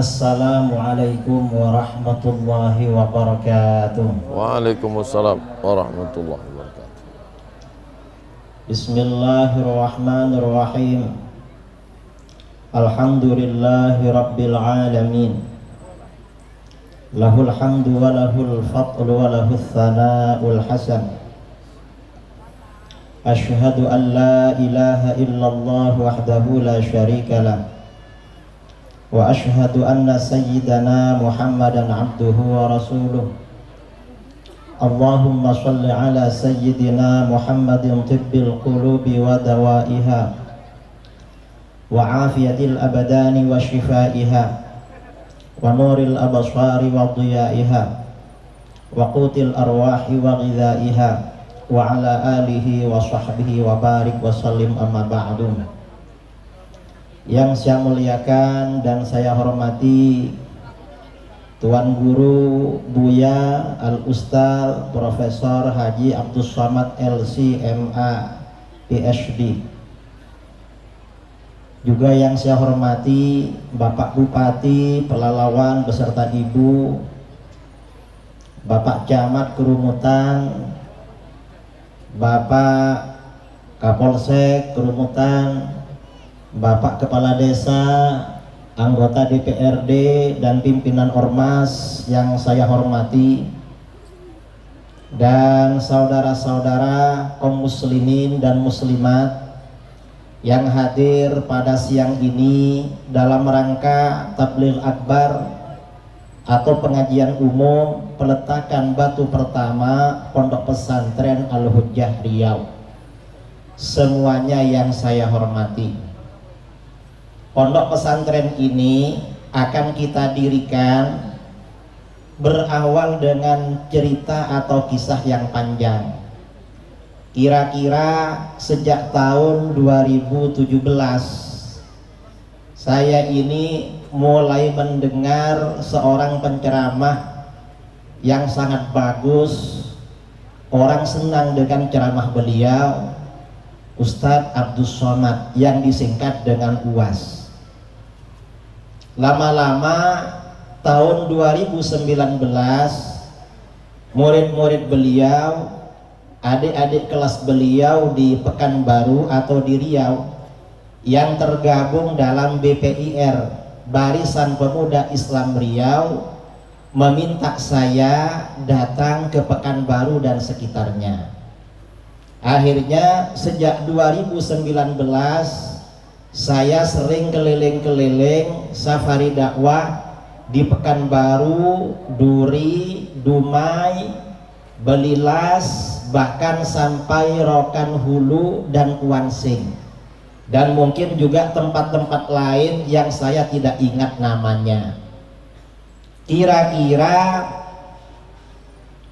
Assalamualaikum warahmatullahi wabarakatuh. Waalaikumsalam warahmatullahi wabarakatuh. Bismillahirrahmanirrahim. Alhamdulillahi rabbil alamin. Lahul hamdu wa lahul fadlu wa lahul thana'ul hasan. Ashhadu an la ilaha illallah wahdahu la syarika lah. Wa ashhadu anna sayyidana Muhammadan abduhu wa rasuluh. Allahumma shalli ala sayyidina Muhammadin tibbil qulubi wa dawaiha wa afiyatil abadani wa shifaiha wa nuril abasari wa diyaiha wa qutil arwahi wa ghidhaiha wa ala alihi wa sahbihi wa barik wa sallim amma ba'du. Yang saya muliakan dan saya hormati Tuan Guru Buya Al-Ustaz Profesor Haji Abdus Somad LC.MA PhD. Juga yang saya hormati Bapak Bupati Pelalawan beserta Ibu, Bapak Camat Kerumutan, Bapak Kapolsek Kerumutan, Bapak Kepala Desa, anggota DPRD dan pimpinan Ormas yang saya hormati, dan saudara-saudara kaum muslimin dan muslimat yang hadir pada siang ini dalam rangka Tabligh Akbar atau pengajian umum peletakan batu pertama Pondok Pesantren Al-Hujjah Riau. Semuanya yang saya hormati, pondok pesantren ini akan kita dirikan berawal dengan cerita atau kisah yang panjang. Kira-kira sejak tahun 2017 saya ini mulai mendengar seorang penceramah yang sangat bagus. Orang senang dengan ceramah beliau, Ustadz Abdus Somad, yang disingkat dengan UAS. Lama-lama tahun 2019 murid-murid beliau, adik-adik kelas beliau di Pekanbaru atau di Riau yang tergabung dalam BPIR, Barisan Pemuda Islam Riau, meminta saya datang ke Pekanbaru dan sekitarnya. Akhirnya sejak 2019 saya sering keliling-keliling safari dakwah di Pekanbaru, Duri, Dumai, Belilas, bahkan sampai Rokan Hulu dan Kuansing, dan mungkin juga tempat-tempat lain yang saya tidak ingat namanya. Kira-kira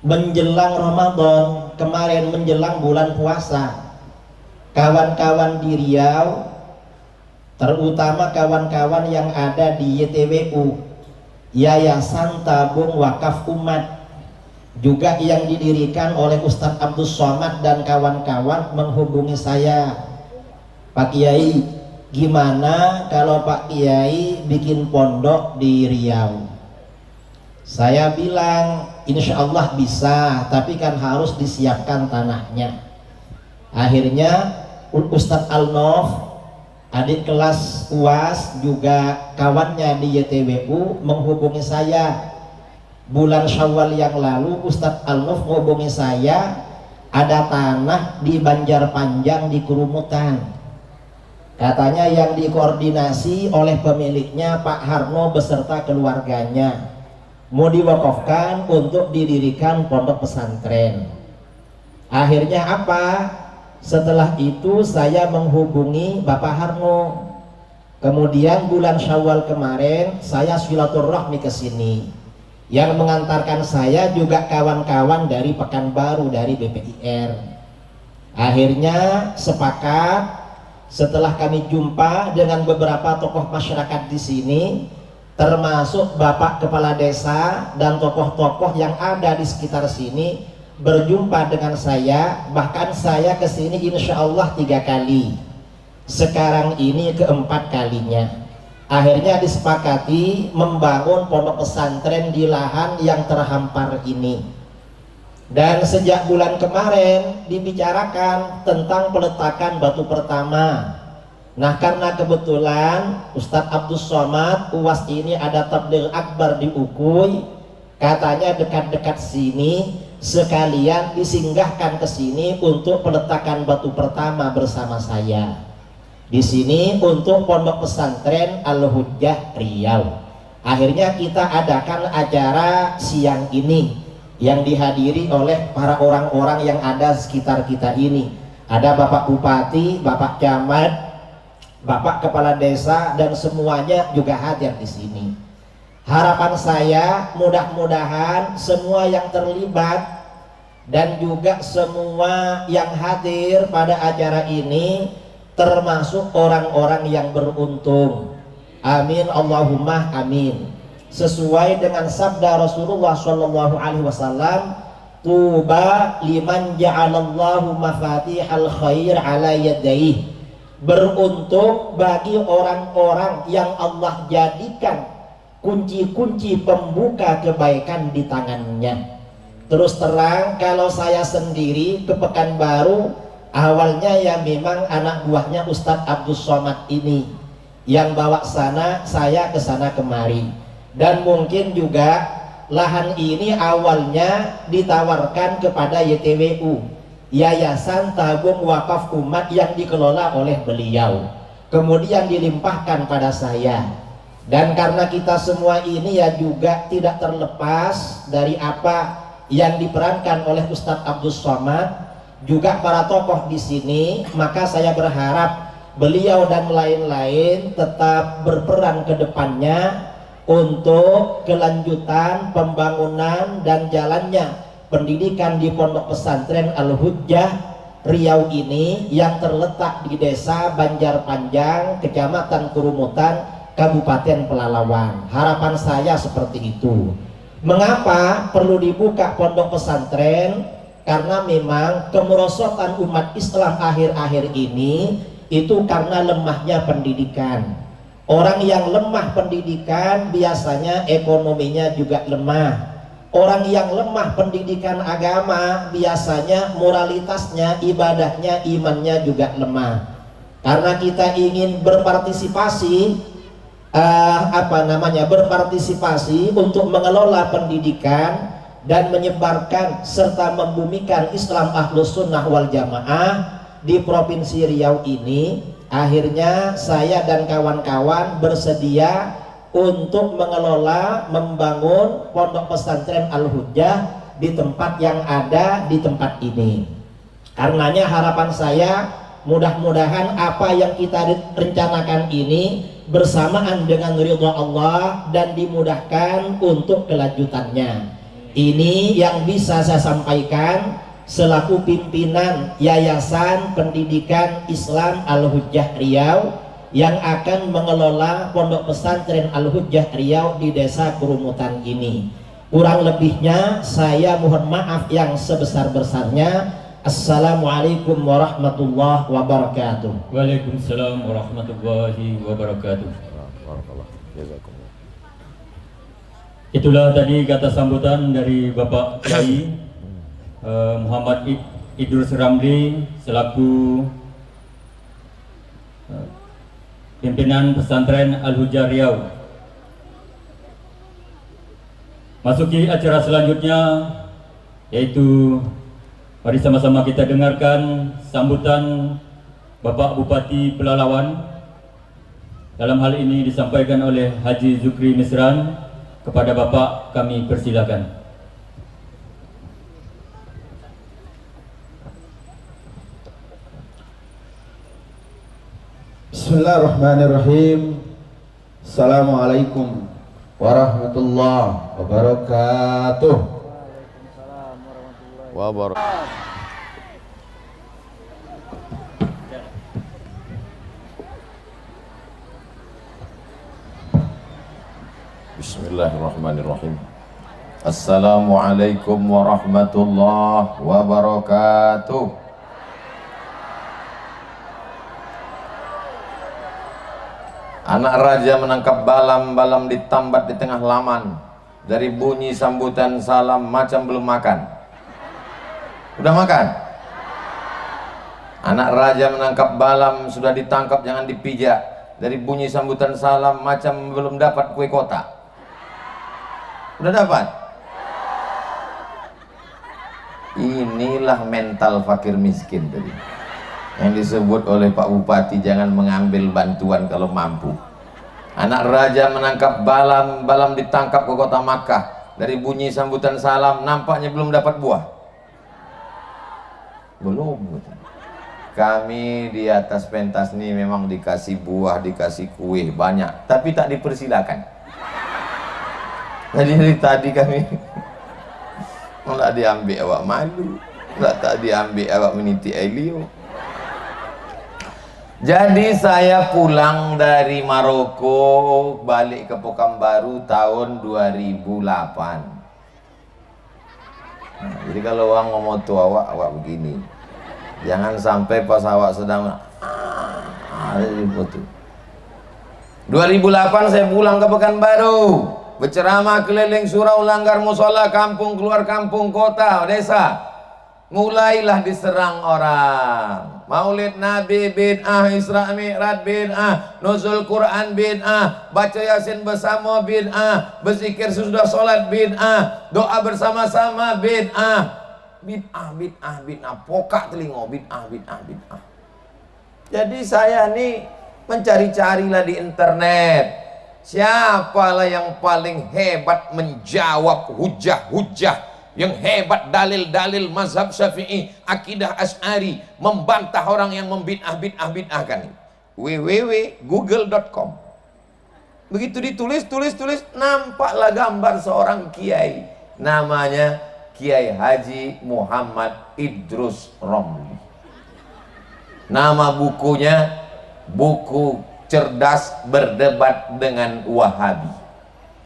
menjelang Ramadan kemarin, menjelang bulan puasa, kawan-kawan di Riau, terutama kawan-kawan yang ada di YTWU, Yayasan Tabung Wakaf Umat, juga yang didirikan oleh Ustadz Abdus Somad dan kawan-kawan, menghubungi saya, Pak Kiai, gimana kalau Pak Kiai bikin pondok di Riau? Saya bilang, insya Allah bisa, tapi kan harus disiapkan tanahnya. Akhirnya Ustadz Al-Nof, adik kelas UAS juga kawannya di YTWU, menghubungi saya. Bulan Syawal yang lalu Ustadz Al-Nof menghubungi saya, ada tanah di Banjarpanjang di Kerumutan. Katanya yang dikoordinasi oleh pemiliknya Pak Harno beserta keluarganya, mau diwakafkan untuk didirikan pondok pesantren. Akhirnya apa? Setelah itu saya menghubungi Bapak Harno. Kemudian bulan Syawal kemarin saya silaturahmi ke sini. Yang mengantarkan saya juga kawan-kawan dari Pekanbaru, dari BPIR. Akhirnya sepakat, setelah kami jumpa dengan beberapa tokoh masyarakat di sini, termasuk Bapak Kepala Desa dan tokoh-tokoh yang ada di sekitar sini, berjumpa dengan saya. Bahkan saya ke sini insya Allah 3 kali. Sekarang ini keempat kalinya. Akhirnya disepakati membangun pondok pesantren di lahan yang terhampar ini. Dan sejak bulan kemarin dibicarakan tentang peletakan batu pertama. Nah, karena kebetulan Ustadz Abdus Somad UAS ini ada tabligh akbar di Ukuy, katanya dekat-dekat sini, sekalian disinggahkan ke sini untuk peletakan batu pertama bersama saya. Di sini untuk pondok pesantren Al-Hujjah Riau. Akhirnya kita adakan acara siang ini yang dihadiri oleh para orang-orang yang ada sekitar kita ini. Ada Bapak Bupati, Bapak Camat, Bapak Kepala Desa, dan semuanya juga hadir di sini. Harapan saya mudah-mudahan semua yang terlibat dan juga semua yang hadir pada acara ini termasuk orang-orang yang beruntung. Amin Allahumma amin. Sesuai dengan sabda Rasulullah Shallallahu Alaihi Wasallam, tuba liman ja'alallahu mafatihal khair ala yadayhi. Beruntung bagi orang-orang yang Allah jadikan kunci-kunci pembuka kebaikan di tangannya. Terus terang, kalau saya sendiri ke Pekanbaru, awalnya ya memang anak buahnya Ustadz Abdus Somad ini yang bawa sana, saya ke sana kemari. Dan mungkin juga lahan ini awalnya ditawarkan kepada YTWU, Yayasan Tabung Wakaf Umat, yang dikelola oleh beliau. Kemudian dilimpahkan pada saya. Dan karena kita semua ini ya juga tidak terlepas dari apa yang diperankan oleh Ustadz Abdus Somad, juga para tokoh di sini, maka saya berharap beliau dan lain-lain tetap berperan ke depannya untuk kelanjutan pembangunan dan jalannya pendidikan di Pondok Pesantren Al-Hujjah Riau ini yang terletak di Desa Banjarpanjang, Kecamatan Kurumutan, Kabupaten Pelalawan. Harapan saya seperti itu. Mengapa perlu dibuka pondok pesantren? Karena memang kemerosotan umat Islam akhir-akhir ini itu karena lemahnya pendidikan. Orang yang lemah pendidikan biasanya ekonominya juga lemah. Orang yang lemah pendidikan agama biasanya moralitasnya, ibadahnya, imannya juga lemah. Karena kita ingin berpartisipasi berpartisipasi untuk mengelola pendidikan dan menyebarkan serta membumikan Islam Ahlus Sunnah wal Jamaah di Provinsi Riau ini. Akhirnya saya dan kawan-kawan bersedia untuk mengelola, membangun pondok pesantren Al-Hujjah di tempat yang ada di tempat ini. Karenanya harapan saya mudah-mudahan apa yang kita rencanakan ini bersamaan dengan ridha Allah dan dimudahkan untuk kelanjutannya. Ini yang bisa saya sampaikan selaku pimpinan Yayasan Pendidikan Islam Al-Hujjah Riau yang akan mengelola pondok pesantren Al-Hujjah Riau di Desa Kurumutan ini. Kurang lebihnya saya mohon maaf yang sebesar-besarnya. Assalamualaikum warahmatullahi wabarakatuh. Waalaikumsalam warahmatullahi wabarakatuh. Itulah tadi kata sambutan dari Bapak Kiai Muhammad Idrus Ramli selaku pimpinan pesantren Al-Hujjah Riau. Masuki acara selanjutnya, yaitu mari sama-sama kita dengarkan sambutan Bapak Bupati Pelalawan. Dalam hal ini disampaikan oleh Haji Zukri Misran. Kepada Bapak kami persilakan. Bismillahirrahmanirrahim. Assalamualaikum warahmatullahi wabarakatuh. Bismillahirrahmanirrahim. Assalamualaikum warahmatullahi wabarakatuh. Anak raja menangkap balam, balam ditambat di tengah laman. Dari bunyi sambutan salam macam belum makan. Udah makan? Anak raja menangkap balam, sudah ditangkap jangan dipijak. Dari bunyi sambutan salam macam belum dapat kue kotak. Udah dapat? Inilah mental fakir miskin tadi yang disebut oleh Pak Bupati, jangan mengambil bantuan kalau mampu. Anak raja menangkap balam, balam ditangkap ke kota Makkah. Dari bunyi sambutan salam nampaknya belum dapat buah. Belum. Kami di atas pentas ini memang dikasih buah, dikasih kue banyak, tapi tak dipersilakan. Jadi dari tadi kami nggak diambil awak malu, nggak tak diambil awak meniti Elio. Jadi saya pulang dari Maroko balik ke Pekanbaru tahun 2008. Nah, jadi kalau orang ngomong tua awak begini, jangan sampai pas awak sedang 2008 saya pulang ke Pekanbaru, berceramah keliling surau, langgar musola, kampung keluar kampung, kota, desa. Mulailah diserang orang. Maulid Nabi bid'ah, Isra Mi'raj bid'ah, nuzul Quran bid'ah, baca Yasin bersama bid'ah, berzikir sesudah sholat bid'ah, doa bersama-sama bid'ah. Bid'ah, bid'ah, bid'ah, pokak telingo, bid'ah, bid'ah, bid'ah. Jadi saya nih mencari-carilah di internet, siapalah yang paling hebat menjawab hujah-hujah, yang hebat dalil-dalil mazhab Syafi'i, akidah Asy'ari, membantah orang yang membid'ah-bid'ah-bid'ahkan. www.google.com. Begitu ditulis, nampaklah gambar seorang kiai, namanya Kiai Haji Muhammad Idrus Romli. Nama bukunya buku cerdas berdebat dengan Wahabi,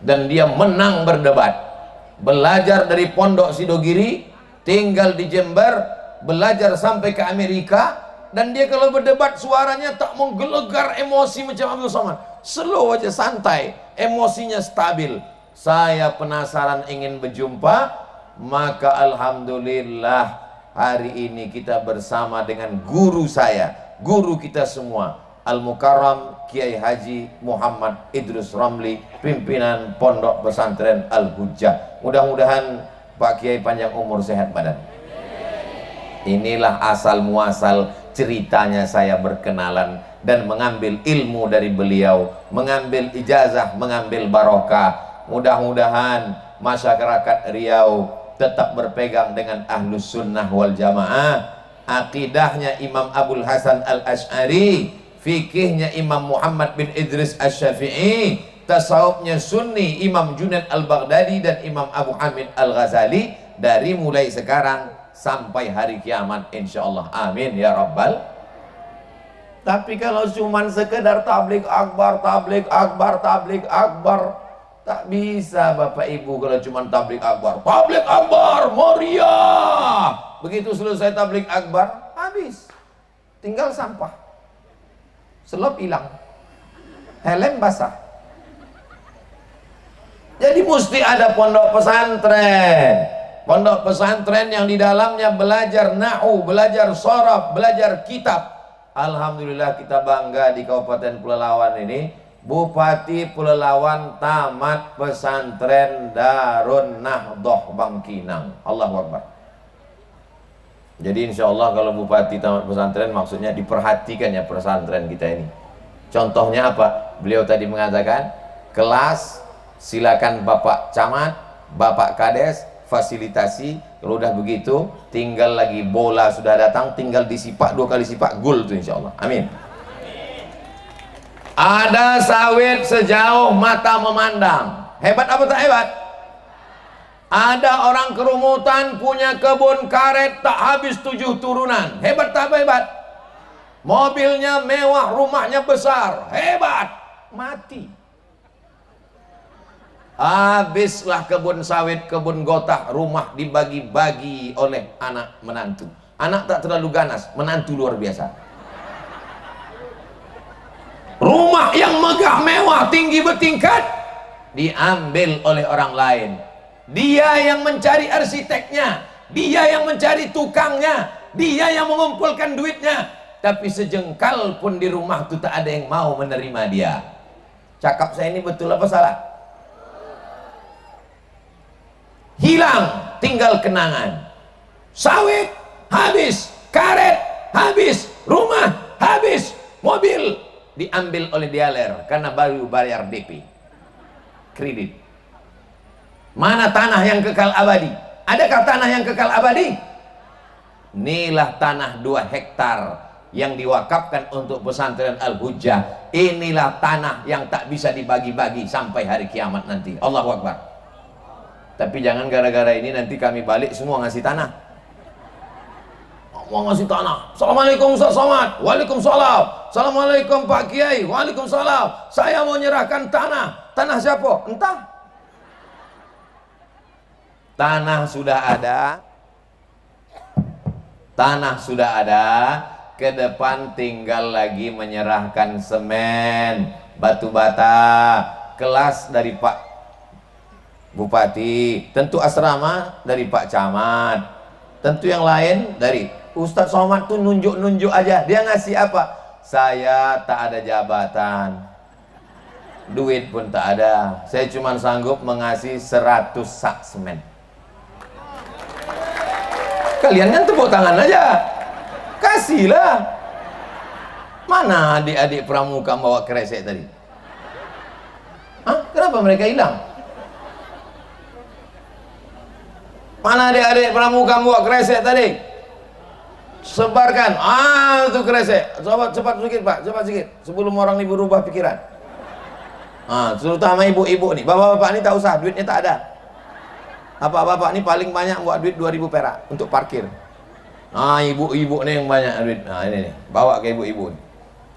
dan dia menang berdebat. Belajar dari Pondok Sidogiri, tinggal di Jember, belajar sampai ke Amerika, dan dia kalau berdebat suaranya tak menggelegar emosi macam Abdul Somad, slow aja, santai, emosinya stabil. Saya penasaran ingin berjumpa, maka alhamdulillah hari ini kita bersama dengan guru saya, guru kita semua, Al-Mukarram Kiai Haji Muhammad Idrus Romli, pimpinan Pondok Pesantren Al-Hujjah. Mudah-mudahan Pak Kiai panjang umur, sehat badan. Inilah asal muasal ceritanya saya berkenalan dan mengambil ilmu dari beliau, mengambil ijazah, mengambil barokah. Mudah-mudahan masyarakat Riau tetap berpegang dengan Ahlus Sunnah wal Jamaah, akidahnya Imam Abul Hasan Al-Asy'ari, fikihnya Imam Muhammad bin Idris Asy-Syafi'i, tasawufnya Sunni Imam Junaid Al-Baghdadi dan Imam Abu Hamid Al-Ghazali, dari mulai sekarang sampai hari kiamat insyaallah. Amin ya rabbal. Tapi kalau cuman sekedar tablik akbar, tablik akbar, tablik akbar, tak bisa Bapak Ibu. Kalau cuman tablik akbar, meriah, begitu selesai tablik akbar habis, tinggal sampah, selop hilang, helm basah. Jadi mesti ada pondok pesantren, pondok pesantren yang di dalamnya belajar nahwu, belajar sharaf, belajar kitab. Alhamdulillah kita bangga di Kabupaten Pelalawan ini, Bupati Pelalawan tamat pesantren Darun Nahdoh Bangkinang. Allahu Akbar. Jadi insya Allah kalau Bupati tamat pesantren, maksudnya diperhatikan ya pesantren kita ini. Contohnya apa? Beliau tadi mengatakan, kelas silakan Bapak Camat, Bapak Kades, fasilitasi. Kalau udah begitu, tinggal lagi bola sudah datang, tinggal disipak 2 kali sipak, gol tuh insya Allah. Amin. Ada sawit sejauh mata memandang. Hebat apa tak hebat? Ada orang kerumutan punya kebun karet tak habis 7 turunan. Hebat tak hebat? Mobilnya mewah, rumahnya besar. Hebat. Mati. Habislah kebun sawit, kebun gotah, rumah dibagi-bagi oleh anak menantu. Anak tak terlalu ganas, menantu luar biasa. Rumah rumah yang megah mewah tinggi bertingkat diambil oleh orang lain. Dia yang mencari arsiteknya, dia yang mencari tukangnya, dia yang mengumpulkan duitnya, tapi sejengkal pun di rumah itu tak ada yang mau menerima dia. Cakap saya ini betul apa salah? Hilang, tinggal kenangan. Sawit habis, karet habis, rumah habis, mobil diambil oleh dealer karena baru bayar DP kredit. Mana tanah yang kekal abadi? Adakah tanah yang kekal abadi? Inilah tanah 2 hektar yang diwakafkan untuk pesantren Al-Hujjah. Inilah tanah yang tak bisa dibagi-bagi sampai hari kiamat nanti. Allahu Akbar. Tapi jangan gara-gara ini nanti kami balik semua ngasih tanah. Mau ngasih tanah. Assalamualaikum Ustaz Somad. Waalaikumsalam. Assalamualaikum Pak Kiai. Waalaikumsalam. Saya mau nyerahkan tanah. Tanah siapa? Entah. Tanah sudah ada. Tanah sudah ada. Ke depan tinggal lagi menyerahkan semen, batu bata, kelas dari Pak Bupati, tentu asrama dari Pak Camat, tentu yang lain dari Ustadz Somad tuh nunjuk-nunjuk aja. Dia ngasih apa? Saya tak ada jabatan, duit pun tak ada, saya cuma sanggup mengasih 100 sak semen. Kalian kan tepuk tangan aja, kasihlah. Mana adik-adik pramuka bawa kresek tadi? Hah? Kenapa mereka hilang? Mana adik-adik pramuka bawa kresek tadi? Sebarkan, itu kresek. Coba cepat sedikit Pak, cepat sedikit sebelum orang ini berubah pikiran. Terutama ibu-ibu nih, bapak-bapak ini tak usah, duitnya tak ada. Bapak-bapak ini paling banyak buat duit 2000 perak untuk parkir. Ibu-ibu nih yang banyak duit. Ini nih, bawa ke ibu-ibu.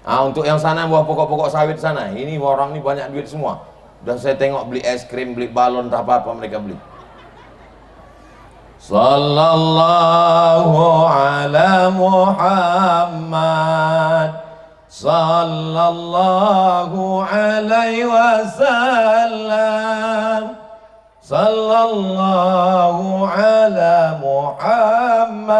Untuk yang sana buah pokok-pokok sawit sana, ini orang ini banyak duit semua. Udah saya tengok beli es krim, beli balon, apa-apa mereka beli. Sallallahu ala Muhammad, sallallahu alaihi wasallam, sallallahu ala Muhammad,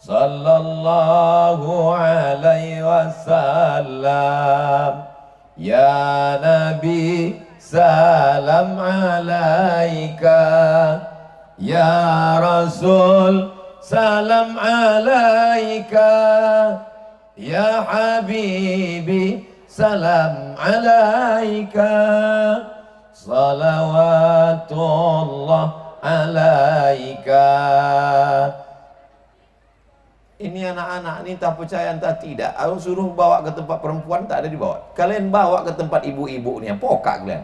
sallallahu alaihi wasallam. Ya Nabi salam alaika, ya Rasul salam alaika, ya Habibi salam alaika, salawatullah alaika. Ini anak-anak ini tak percaya entah tidak. Aku suruh bawa ke tempat perempuan tak ada dibawa. Kalian bawa ke tempat ibu-ibu nih, pokak kalian.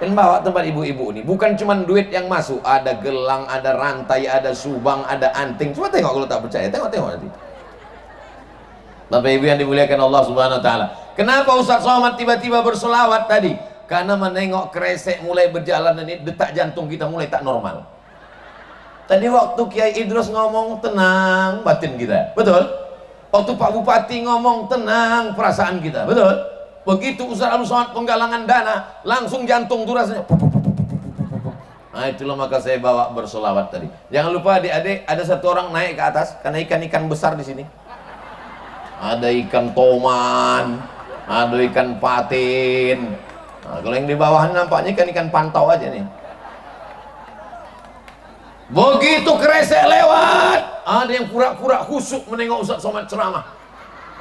Dan bawa tempat ibu-ibu ini, bukan cuma duit yang masuk, ada gelang, ada rantai, ada subang, ada anting. Coba tengok kalau tak percaya, tengok nanti. Bapak Ibu yang dimuliakan Allah Subhanahu wa taala. Kenapa Ustaz Somad tiba-tiba berselawat tadi? Karena menengok kresek mulai berjalan ini, detak jantung kita mulai tak normal. Tadi waktu Kiai Idrus ngomong, tenang batin kita, betul? Waktu Pak Bupati ngomong, tenang perasaan kita, betul? Begitu Ustaz Abdul Somad penggalangan dana, langsung jantung tuh rasanya. Itulah maka saya bawa bersolawat tadi. Jangan lupa adik-adik, ada satu orang naik ke atas karena ikan-ikan besar di sini. Ada ikan toman, ada ikan patin. Kalau yang di bawah nampaknya ikan-ikan pantau aja nih. Begitu kresek lewat, ada yang pura-pura khusyuk menengok Ustaz Somad ceramah,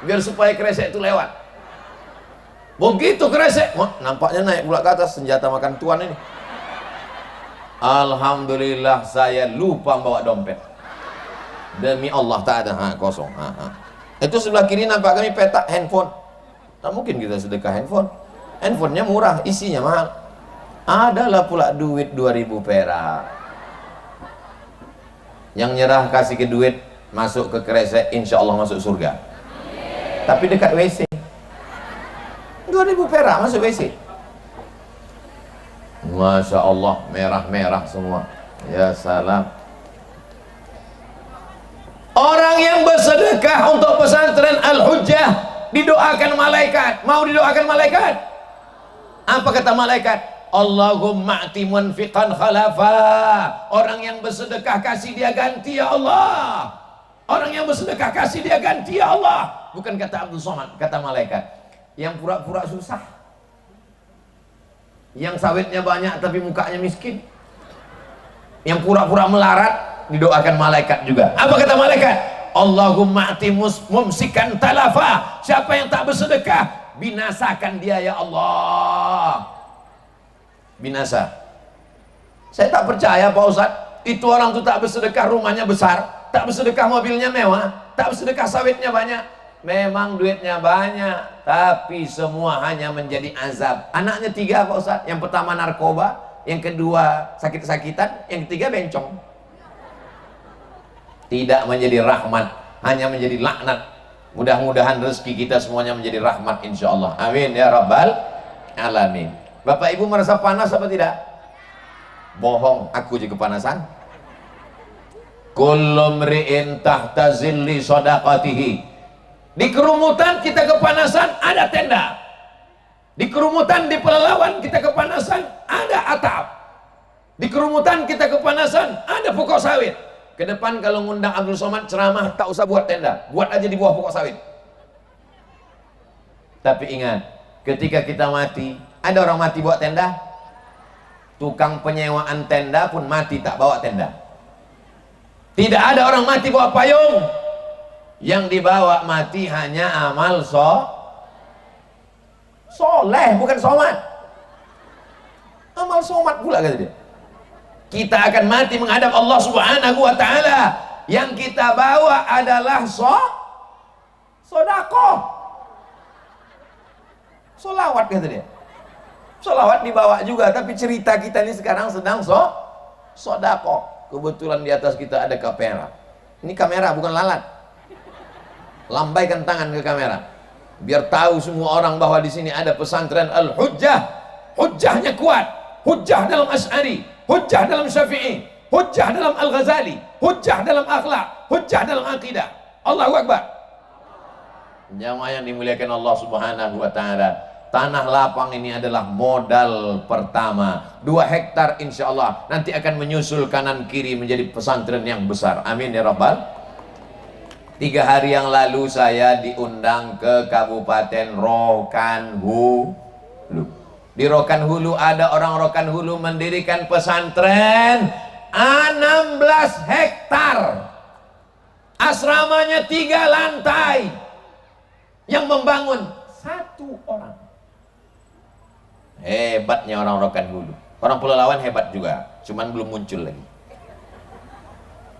biar supaya kresek itu lewat. Begitu kresek, nampaknya naik pula ke atas, senjata makan tuan ini. Alhamdulillah saya lupa bawa dompet. Demi Allah tak ada, kosong. Itu sebelah kiri nampak kami petak handphone. Tak mungkin kita sedekah handphone. Handphonenya murah, isinya mahal. Adalah pula duit 2000 perak. Yang nyerah kasih ke duit, masuk ke kresek, insya Allah masuk surga. Tapi dekat WC. 2000 perak masuk WC. Masya Allah, merah-merah semua. Ya salam. Orang yang bersedekah untuk pesantren Al-Hujjah didoakan malaikat. Mau didoakan malaikat? Apa kata malaikat? Allahumma ati munfiqan khalafa. Orang yang bersedekah kasih dia ganti ya Allah. Orang yang bersedekah kasih dia ganti ya Allah. Bukan kata Abdul Somad, kata malaikat. Yang pura-pura susah, yang sawitnya banyak tapi mukanya miskin, yang pura-pura melarat, didoakan malaikat juga. Apa kata malaikat? Allahumma ati mumsikan talafa. Siapa yang tak bersedekah, binasakan dia ya Allah. Binasa. Saya tak percaya Pak Ustadz, itu orang tuh tak bersedekah rumahnya besar, tak bersedekah mobilnya mewah, tak bersedekah sawitnya banyak. Memang duitnya banyak, tapi semua hanya menjadi azab. Anaknya 3 Pak Ustadz. Yang pertama narkoba, yang kedua sakit-sakitan, yang ketiga bencong. Tidak menjadi rahmat, hanya menjadi laknat. Mudah-mudahan rezeki kita semuanya menjadi rahmat insya Allah. Amin ya rabbal alamin. Bapak Ibu merasa panas apa tidak? Bohong, aku juga kepanasan. Kullu mri'in tahta zilli shadaqatihi. Di kerumutan kita kepanasan, ada tenda. Di kerumutan di Pelalawan kita kepanasan, ada atap. Di kerumutan kita kepanasan, ada pokok sawit. Ke depan kalau ngundang Abdul Somad ceramah, tak usah buat tenda, buat aja di bawah pokok sawit. Tapi ingat, ketika kita mati, ada orang mati buat tenda? Tukang penyewaan tenda pun mati tak bawa tenda. Tidak ada orang mati bawa payung. Yang dibawa mati hanya amal soleh, bukan somat. Amal somat pula kata dia. Kita akan mati menghadap Allah Subhanahu wa ta'ala. Yang kita bawa adalah sodakoh, solawat kata dia. Solawat dibawa juga, tapi cerita kita ini sekarang sedang sodakoh. Kebetulan di atas kita ada kamera. Ini kamera bukan lalat. Lambaikan tangan ke kamera biar tahu semua orang bahwa di sini ada pesantren Al-Hujjah. Hujjahnya kuat, hujjah dalam Asy'ari, hujjah dalam Syafi'i, hujjah dalam Al-Ghazali, hujjah dalam akhlak, hujjah dalam akidah. Allahu Akbar. Jamaah yang dimuliakan Allah Subhanahu wa ta'ala, tanah lapang ini adalah modal pertama. 2 hektar insya Allah nanti akan menyusul kanan kiri menjadi pesantren yang besar. Amin ya rabbal. 3 hari yang lalu saya diundang ke Kabupaten Rokan Hulu. Di Rokan Hulu ada orang Rokan Hulu mendirikan pesantren 16 hektar. Asramanya 3 lantai. Yang membangun 1 orang. Hebatnya orang Rokan Hulu. Orang Pelalawan hebat juga, cuman belum muncul lagi.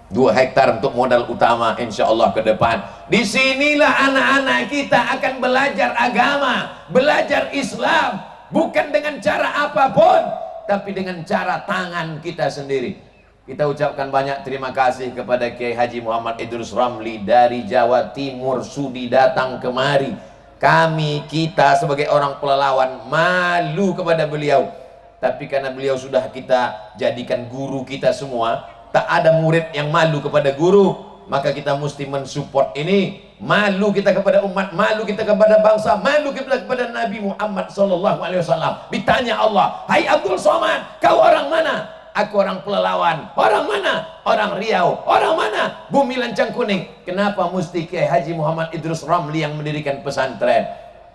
2 hektar untuk modal utama insya Allah ke depan. Disinilah anak-anak kita akan belajar agama, belajar Islam, bukan dengan cara apapun, tapi dengan cara tangan kita sendiri. Kita ucapkan banyak terima kasih kepada Kiai Haji Muhammad Idrus Ramli dari Jawa Timur sudi datang kemari. Kita sebagai orang Pelalawan malu kepada beliau, tapi karena beliau sudah kita jadikan guru kita semua. Tak ada murid yang malu kepada guru, maka kita mesti mensupport ini. Malu kita kepada umat, malu kita kepada bangsa, malu kita kepada Nabi Muhammad SAW. Ditanya Allah, hai Abdul Somad, kau orang mana? Aku orang Pelalawan. Orang mana? Orang Riau. Orang mana? Bumi Lancang Kuning. Kenapa mesti Kiai Haji Muhammad Idrus Ramli yang mendirikan pesantren?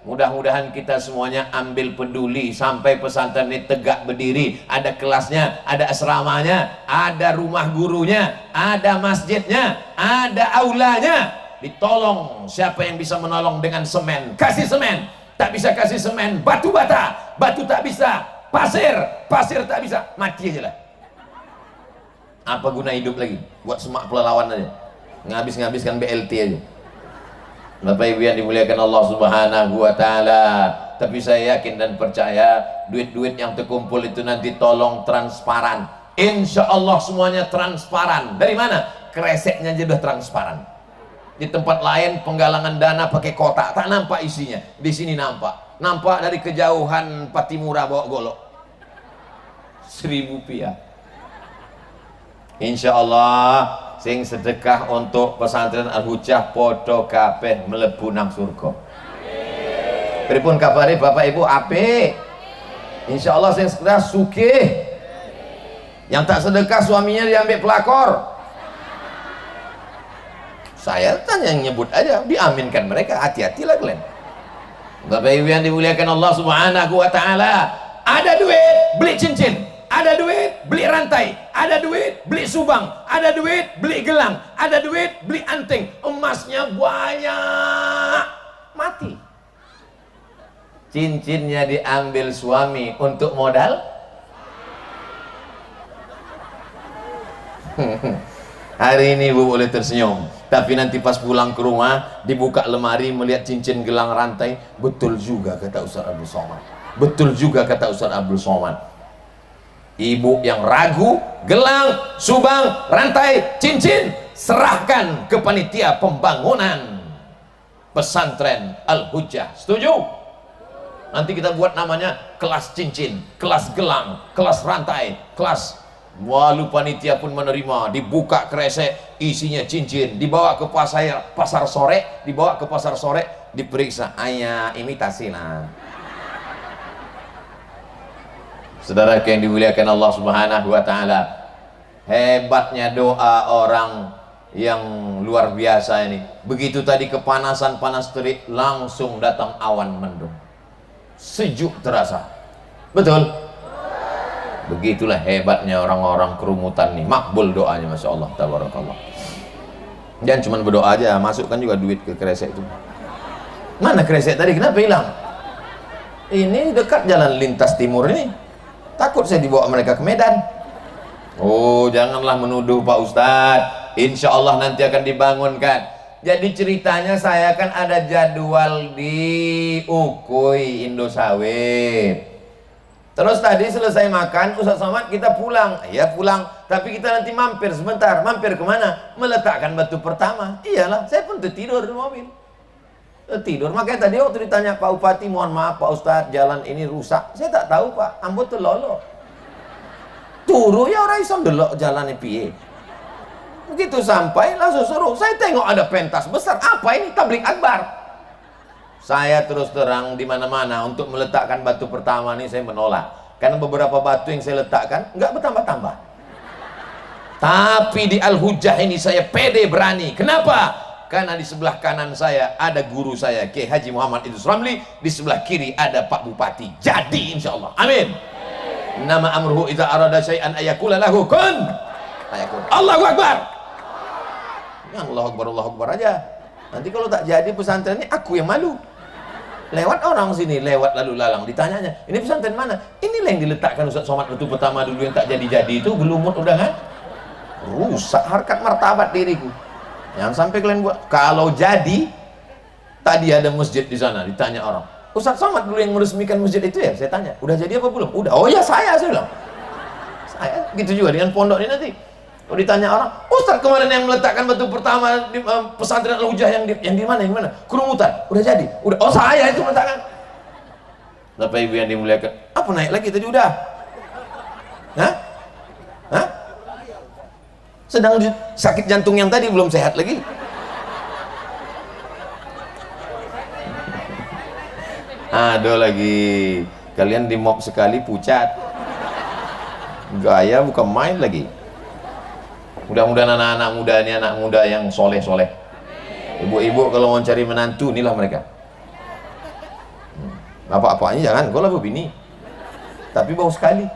Mudah-mudahan kita semuanya ambil peduli sampai pesantren ini tegak berdiri. Ada kelasnya, ada asramanya, ada rumah gurunya, ada masjidnya, ada aulanya. Ditolong, siapa yang bisa menolong dengan semen, kasih semen. Tak bisa kasih semen, batu bata. Batu tak bisa, pasir tak bisa, mati aja lah. Apa guna hidup lagi? Buat semak Pelalawan aja, ngabis-ngabiskan BLT aja. Bapak Ibu yang dimuliakan Allah Subhanahu wa ta'ala. Tapi saya yakin dan percaya duit-duit yang terkumpul itu nanti tolong transparan. Insya Allah semuanya transparan. Dari mana? Kreseknya aja udah transparan. Di tempat lain penggalangan dana pakai kotak, tak nampak isinya. Di sini nampak. Nampak dari kejauhan Patimura bawa golok. 1.000 rupiah. Insya Allah sing sedekah untuk pesantren Al-Hujjah podo kabeh mlebu nang surga. Pripun kabare Bapak Ibu? Apik. Insyaallah sing sedekah sugih. Yang tak sedekah suaminya diambil pelakor. Saya tanya yang nyebut aja, diaminkan mereka. Hati-hatilah kalian. Bapak Ibu yang dimuliakan Allah Subhanahu wa taala, ada duit beli cincin, ada duit beli rantai, ada duit beli subang, ada duit beli gelang, ada duit beli anting, emasnya banyak, mati. Cincinnya diambil suami untuk modal. Hari ini Bu boleh tersenyum, tapi nanti pas pulang ke rumah dibuka lemari melihat cincin gelang rantai, betul juga kata Ustaz Abdul Somad, betul juga kata Ustaz Abdul Somad. Ibu yang ragu, gelang, subang, rantai, cincin serahkan ke panitia pembangunan pesantren Al-Hujjah. Setuju? Nanti kita buat namanya kelas cincin, kelas gelang, kelas rantai, kelas. Walau panitia pun menerima, dibuka kresek, isinya cincin, dibawa ke pasar sore, dibawa ke pasar sore, diperiksa, ayah imitasi lah. Saudara yang dimuliakan Allah Subhanahu wa taala, hebatnya doa orang yang luar biasa ini. Begitu tadi kepanasan panas terik, langsung datang awan mendung. Sejuk terasa. Betul? Begitulah hebatnya orang-orang kerumutan nih. Makbul doanya, Masya Allah, tabarakallah. Jangan cuma berdoa aja, masukkan juga duit ke kresek itu. Mana kresek tadi? Kenapa hilang? Ini dekat jalan lintas timur ini. Takut saya dibawa mereka ke Medan. Oh, janganlah menuduh Pak Ustadz. Insya Allah nanti akan dibangunkan. Jadi ceritanya saya kan ada jadwal di Ukui Indosawit. Terus tadi selesai makan, Ustaz Somad kita pulang. Ya pulang, tapi kita nanti mampir sebentar. Mampir kemana? Meletakkan batu pertama. Iyalah, saya pun tertidur di mobil. Tidur, makanya tadi waktu ditanya Pak Bupati, mohon maaf Pak Ustadz, jalan ini rusak. Saya tak tahu Pak, ambut tuh lolo. Turu ya orang iso delok jalannya piye. Begitu sampai langsung suruh, saya tengok ada pentas besar, apa ini? Tablik akbar. Saya terus terang di mana-mana untuk meletakkan batu pertama ini saya menolak, karena beberapa batu yang saya letakkan nggak bertambah-tambah. Tapi di Al-Hujjah ini saya pede berani. Kenapa? Karena di sebelah kanan saya ada guru saya Kiai Haji Muhammad Idrus Ramli, di sebelah kiri ada Pak Bupati. Jadi insya Allah, amin. Nama amruhu idza arada syai'an ayakula lahu kun fayakun. Allahu Akbar. Allahu Akbar aja. Nanti kalau tak jadi pesantren ini aku yang malu. Lewat orang sini, lewat lalu lalang, ditanyanya, ini pesantren mana? Inilah yang diletakkan Ustaz Somad itu pertama dulu yang tak jadi-jadi itu, gelumut udah kan? Rusak harkat martabat diriku. Jangan sampai kalian buat. Kalau jadi, tadi ada masjid di sana, ditanya orang, Ustaz Somad dulu yang meresmikan masjid itu ya? Saya tanya, udah jadi apa belum? Udah. Oh ya saya bilang. Saya gitu juga dengan pondok ini nanti. Kalau ditanya orang, Ustaz kemarin yang meletakkan batu pertama di pesantren Al-Hujjah yang di mana? Yang mana? Kerumutan. Udah jadi. Udah. Oh saya itu meletakkan. Bapak Ibu yang dimuliakan. Apa naik lagi tadi udah? Hah? Hah? Sedang sakit jantung yang tadi belum sehat lagi. Aduh lagi. Kalian di mob sekali pucat. Gaya bukan main lagi. Mudah-mudahan anak-anak muda ini anak muda yang soleh-soleh. Ibu-ibu kalau mau cari menantu, inilah mereka. Apa-apanya jangan, gue lah bini. Tapi bau sekali.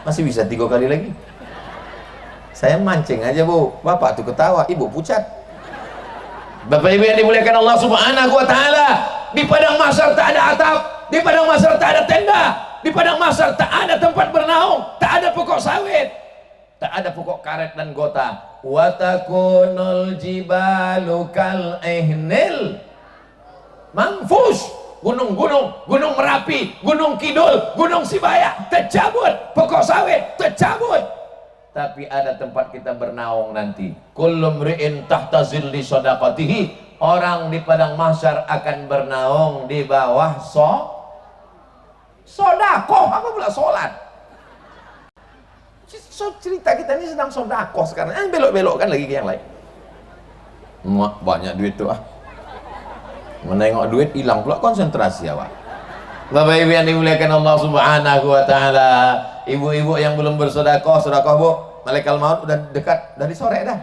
Masih bisa 3 kali lagi. Saya mancing aja Bu. Bapak tuh ketawa, ibu pucat. Bapak Ibu yang dimuliakan Allah Subhanahu wa taala, di padang mahsyar tak ada atap, di padang mahsyar tak ada tenda, di padang mahsyar tak ada tempat bernaung, tak ada pokok sawit, tak ada pokok karet dan gota. Wa takunul jibalu kal ihnil manfus. Gunung-gunung, Gunung Merapi, Gunung Kidul, Gunung Sibaya tercabut, pokok sawit tercabut. Tapi ada tempat kita bernaung nanti. Kullu mri'in tahta zilli shadaqatihi. Orang di padang mahsyar akan bernaung di bawah sodakoh. Apa pula sholat? Cerita kita ini sedang sodakoh sekarang. Belok-belokkan lagi ke yang lain. Banyak duit tuh ah. Menengok duit hilang pula konsentrasi awak. Bapak Ibu yang dimuliakan Allah Subhanahu wa taala, ibu-ibu yang belum bersedekah, sedekah Bu. Malaikat maut udah dekat dari sore dah.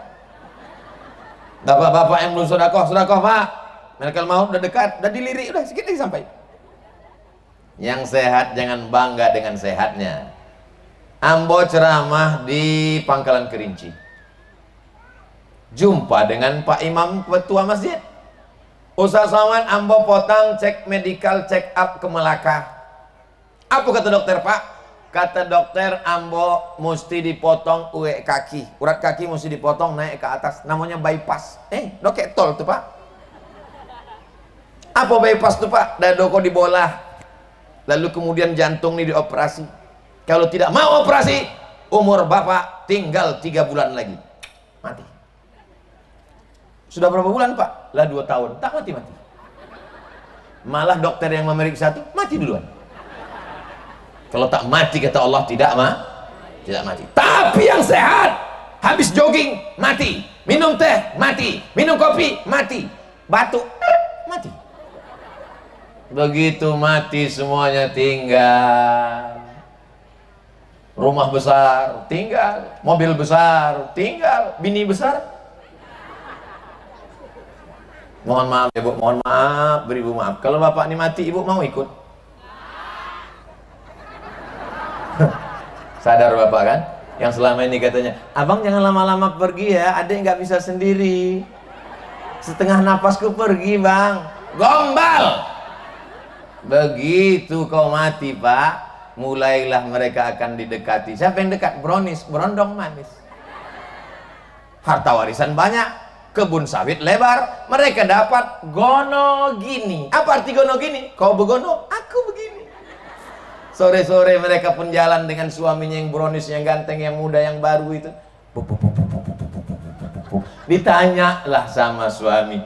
Bapak-bapak yang belum sedekah, sedekah Pak. Malaikat maut udah dekat, udah dilirik, udah sedikit lagi sampai. Yang sehat jangan bangga dengan sehatnya. Ambo ceramah di Pangkalan Kerinci. Jumpa dengan Pak Imam ketua masjid. Ustaz Somad, ambo potang cek medical check up ke Melaka. Apa kata dokter Pak? Kata dokter, ambo mesti dipotong kaki. Urat kaki mesti dipotong naik ke atas. Namanya bypass. Dok kayak tol tuh Pak. Apa bypass tuh Pak? Dadoko dibolah. Lalu kemudian jantung ini dioperasi. Kalau tidak mau operasi, umur Bapak tinggal 3 bulan lagi. Mati. Sudah berapa bulan Pak? Lah 2 tahun. Tak mati-mati. Malah dokter yang memeriksa itu mati duluan. Kalau tak mati kata Allah tidak mati. Tapi yang sehat habis jogging mati, minum teh mati, minum kopi mati, batuk mati. Begitu mati semuanya tinggal rumah besar, tinggal mobil besar, tinggal bini besar. Mohon maaf ya Bu, mohon maaf, beribu maaf. Kalau bapak ini mati, ibu mau ikut? Sadar bapak kan? Yang selama ini katanya, abang jangan lama-lama pergi ya, adek nggak bisa sendiri. Setengah napasku pergi bang. Gombal. Begitu kau mati Pak, mulailah mereka akan didekati. Siapa yang dekat? Brownies, berondong manis. Harta warisan banyak, kebun sawit lebar, mereka dapat gono gini. Apa arti gono gini? Kau begono, aku begini. Sore-sore mereka pun jalan dengan suaminya yang brownies, yang ganteng, yang muda, yang baru itu. Ditanyalah sama suami,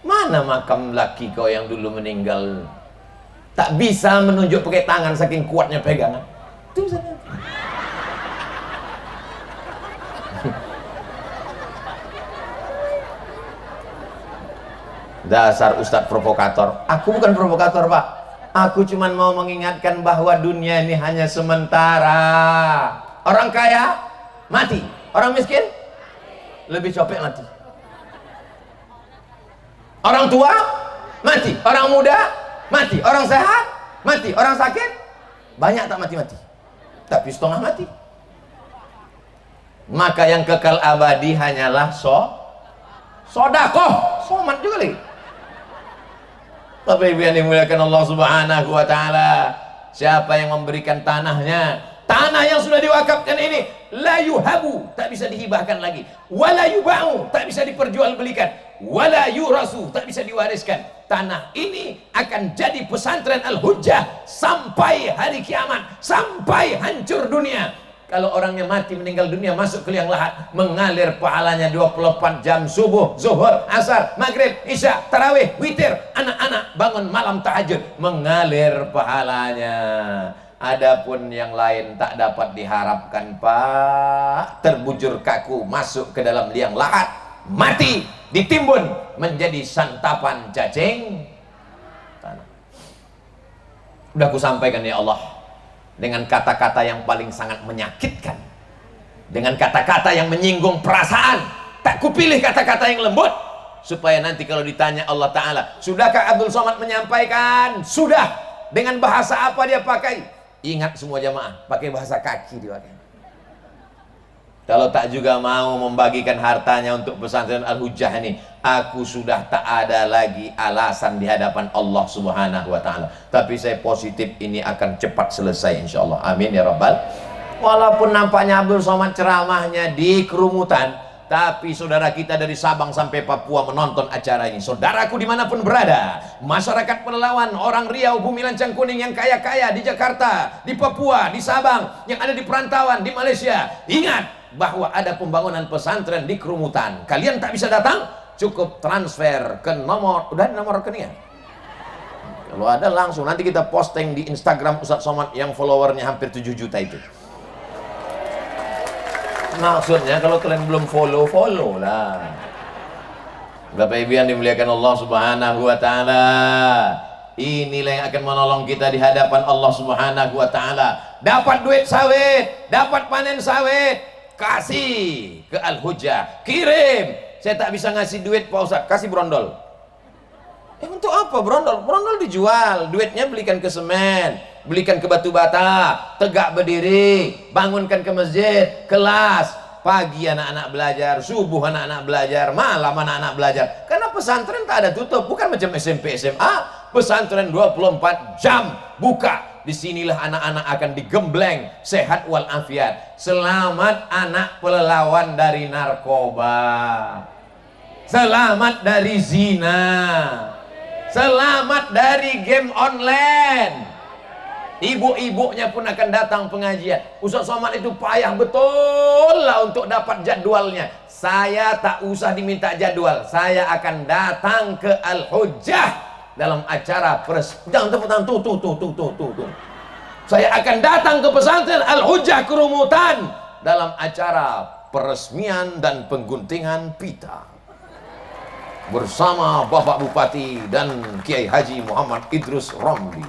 mana makam laki kau yang dulu meninggal? Tak bisa menunjuk pakai tangan saking kuatnya pegangan. Itu saja. Dasar ustadz provokator. Aku bukan provokator Pak. Aku cuma mau mengingatkan bahwa dunia ini hanya sementara. Orang kaya mati, orang miskin lebih capek mati. Orang tua mati, orang muda mati, orang sehat mati, orang sakit banyak tak mati-mati, tapi setengah mati. Maka yang kekal abadi hanyalah sodakoh, somat juga lagi. Bapak Ibu yang dimuliakan Allah Subhanahu wa taala, siapa yang memberikan tanahnya, tanah yang sudah diwakafkan ini, la yuhabu, tak bisa dihibahkan lagi, wala yuba'u, tak bisa diperjualbelikan, wala yurasu, tak bisa diwariskan. Tanah ini akan jadi pesantren Al-Hujjah sampai hari kiamat, sampai hancur dunia. Kalau orangnya mati meninggal dunia masuk ke liang lahat, mengalir pahalanya 24 jam, subuh, zuhur, asar, maghrib, isya, tarawih, witir, anak-anak bangun malam tahajud, mengalir pahalanya. Adapun yang lain tak dapat diharapkan Pak, terbujur kaku masuk ke dalam liang lahat, mati, ditimbun menjadi santapan cacing tanah. Udah ku sampaikan ya Allah, dengan kata-kata yang paling sangat menyakitkan, dengan kata-kata yang menyinggung perasaan, tak kupilih kata-kata yang lembut, supaya nanti kalau ditanya Allah Ta'ala, sudahkah Abdul Somad menyampaikan? Sudah. Dengan bahasa apa dia pakai? Ingat semua jamaah, pakai bahasa kaki dia pakai. Kalau tak juga mau membagikan hartanya untuk pesantren Al-Hujjah ini, aku sudah tak ada lagi alasan di hadapan Allah Subhanahu wa taala. Tapi saya positif ini akan cepat selesai insyaallah. Amin ya rabbal. Walaupun nampaknya Abdul Somad ceramahnya di kerumutan, tapi saudara kita dari Sabang sampai Papua menonton acara ini. Saudaraku dimanapun berada, masyarakat Pelalawan, orang Riau, Bumi Lancang Kuning yang kaya-kaya di Jakarta, di Papua, di Sabang, yang ada di perantauan, di Malaysia, ingat bahwa ada pembangunan pesantren di kerumutan. Kalian tak bisa datang, cukup transfer ke nomor, udah nomor rekeningnya. Kalau ada langsung nanti kita posting di Instagram Ustadz Somad yang followernya hampir 7 juta itu. Maksudnya kalau kalian belum follow, follow lah. Bapak Ibu yang dimuliakan Allah Subhanahu wa taala, inilah yang akan menolong kita di hadapan Allah Subhanahu wa taala. Dapat duit sawit, dapat panen sawit, kasih ke Al-Hujjah, kirim. Saya tak bisa ngasih duit Pak Ustaz, kasih brondol. Untuk apa brondol? Brondol dijual, duitnya belikan ke semen, belikan ke batu bata, tegak berdiri, bangunkan ke masjid, kelas. Pagi anak-anak belajar, subuh anak-anak belajar, malam anak-anak belajar. Karena pesantren tak ada tutup, bukan macam SMP SMA. Pesantren 24 jam buka. Disinilah anak-anak akan digembleng sehat walafiat. Selamat anak pelelawan dari narkoba, selamat dari zina, selamat dari game online. Ibu-ibunya pun akan datang pengajian. Ustaz Somad itu payah betul lah untuk dapat jadwalnya. Saya tak usah diminta jadwal, saya akan datang ke Al-Hujjah dalam acara jangan tepuk tangan, tuh. Saya akan datang ke pesantren Al-Hujjah Kerumutan dalam acara peresmian dan pengguntingan pita bersama Bapak Bupati dan Kiai Haji Muhammad Idrus Romli.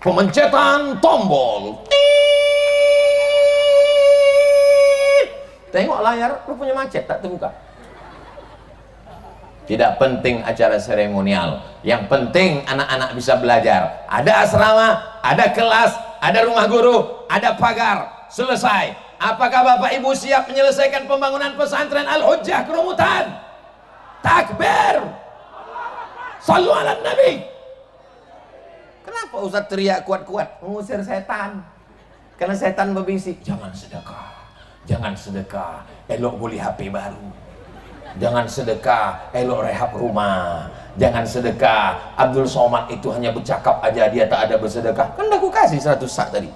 Pemencetan tombol. Tengok layar, rupanya macet, tak terbuka. Tidak penting acara seremonial, yang penting anak-anak bisa belajar. Ada asrama, ada kelas, ada rumah guru, ada pagar. Selesai. Apakah Bapak Ibu siap menyelesaikan pembangunan pesantren Al-Hujjah Kerumutan? Takbir. Sallu ala Nabi. Kenapa Ustaz teriak kuat-kuat? Mengusir setan. Karena setan berbisik, jangan sedekah, jangan sedekah, elok beli HP baru, jangan sedekah, elok rehab rumah, jangan sedekah. Abdul Somad itu hanya bercakap aja, dia tak ada bersedekah. Kan dah aku kasih 100 sak tadi.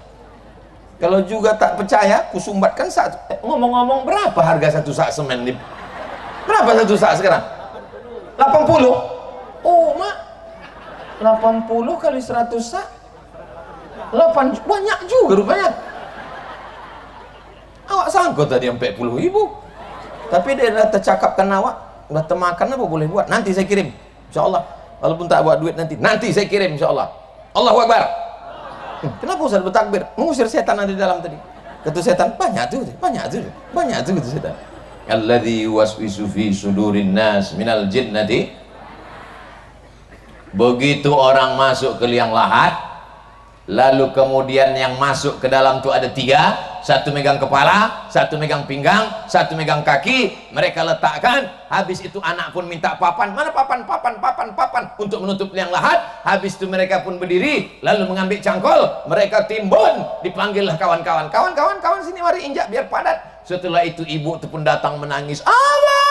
Kalau juga tak percaya, ku sumbatkan ngomong-ngomong, berapa harga 1 sak semen? Berapa 1 sak sekarang? 80. Oh mak, 80 kali 100 sak 8, banyak juga rupanya. Awak sanggup tadi 40.000, tapi dia dah tercakapkan awak, dah termakan, apa boleh buat. Nanti saya kirim insyaallah, walaupun tak buat duit nanti saya kirim insyaallah. Allahu Akbar. Kenapa Ustaz bertakbir? Mengusir setan ada di dalam tadi. Kata setan, banyak tu kata setan. Alladzi yuwaswisu fi sudurin nas minal jinnati. Begitu orang masuk ke liang lahat, lalu kemudian yang masuk ke dalam itu ada 3, satu megang kepala, satu megang pinggang, satu megang kaki, mereka letakkan. Habis itu anak pun minta papan, mana papan untuk menutup liang lahat. Habis itu mereka pun berdiri, lalu mengambil cangkol, mereka timbun, dipanggillah kawan-kawan, kawan sini mari injak biar padat. Setelah itu ibu itu pun datang menangis, Allah,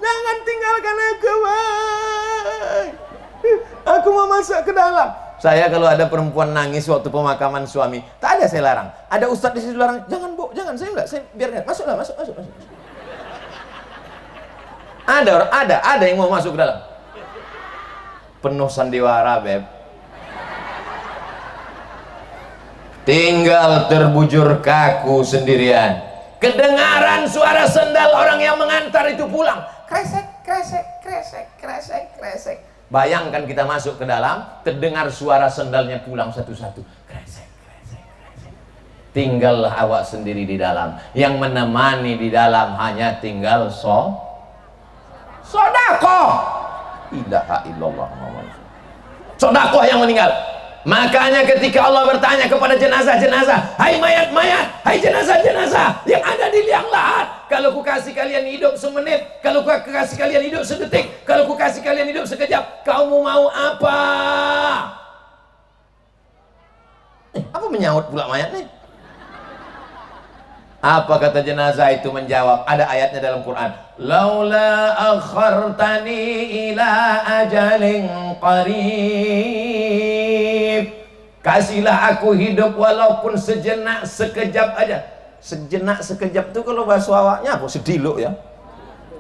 jangan tinggalkan aku, Bang. Aku mau masuk ke dalam. Saya kalau ada perempuan nangis waktu pemakaman suami, tak ada saya larang. Ada ustaz di situ larang, jangan Bu, jangan, saya enggak, saya biarkan. Masuklah, masuk. Ada yang mau masuk ke dalam. Penuh sandiwara, Beb. Tinggal terbujur kaku sendirian. Kedengaran suara sendal orang yang mengantar itu pulang. Kresek. Bayangkan kita masuk ke dalam, terdengar suara sendalnya pulang satu-satu. Kresek. Tinggallah awak sendiri di dalam. Yang menemani di dalam hanya tinggal sodakoh. Ilaha illallah Muhammad. Sodakoh yang meninggal. Makanya ketika Allah bertanya kepada jenazah-jenazah, hai mayat-mayat, hai jenazah-jenazah yang ada di liang lahat, kalau ku kasih kalian hidup semenit, kalau ku kasih kalian hidup sedetik, kalau ku kasih kalian hidup sekejap, kamu mau apa? Apa menyaut pula mayat nih? Apa kata jenazah itu menjawab? Ada ayatnya dalam Quran. Laula akhartani ila ajalin qarib. Kasihlah aku hidup walaupun sejenak sekejap aja. Sejenak sekejap itu kalau bahasa awaknya apa? Sediluk ya.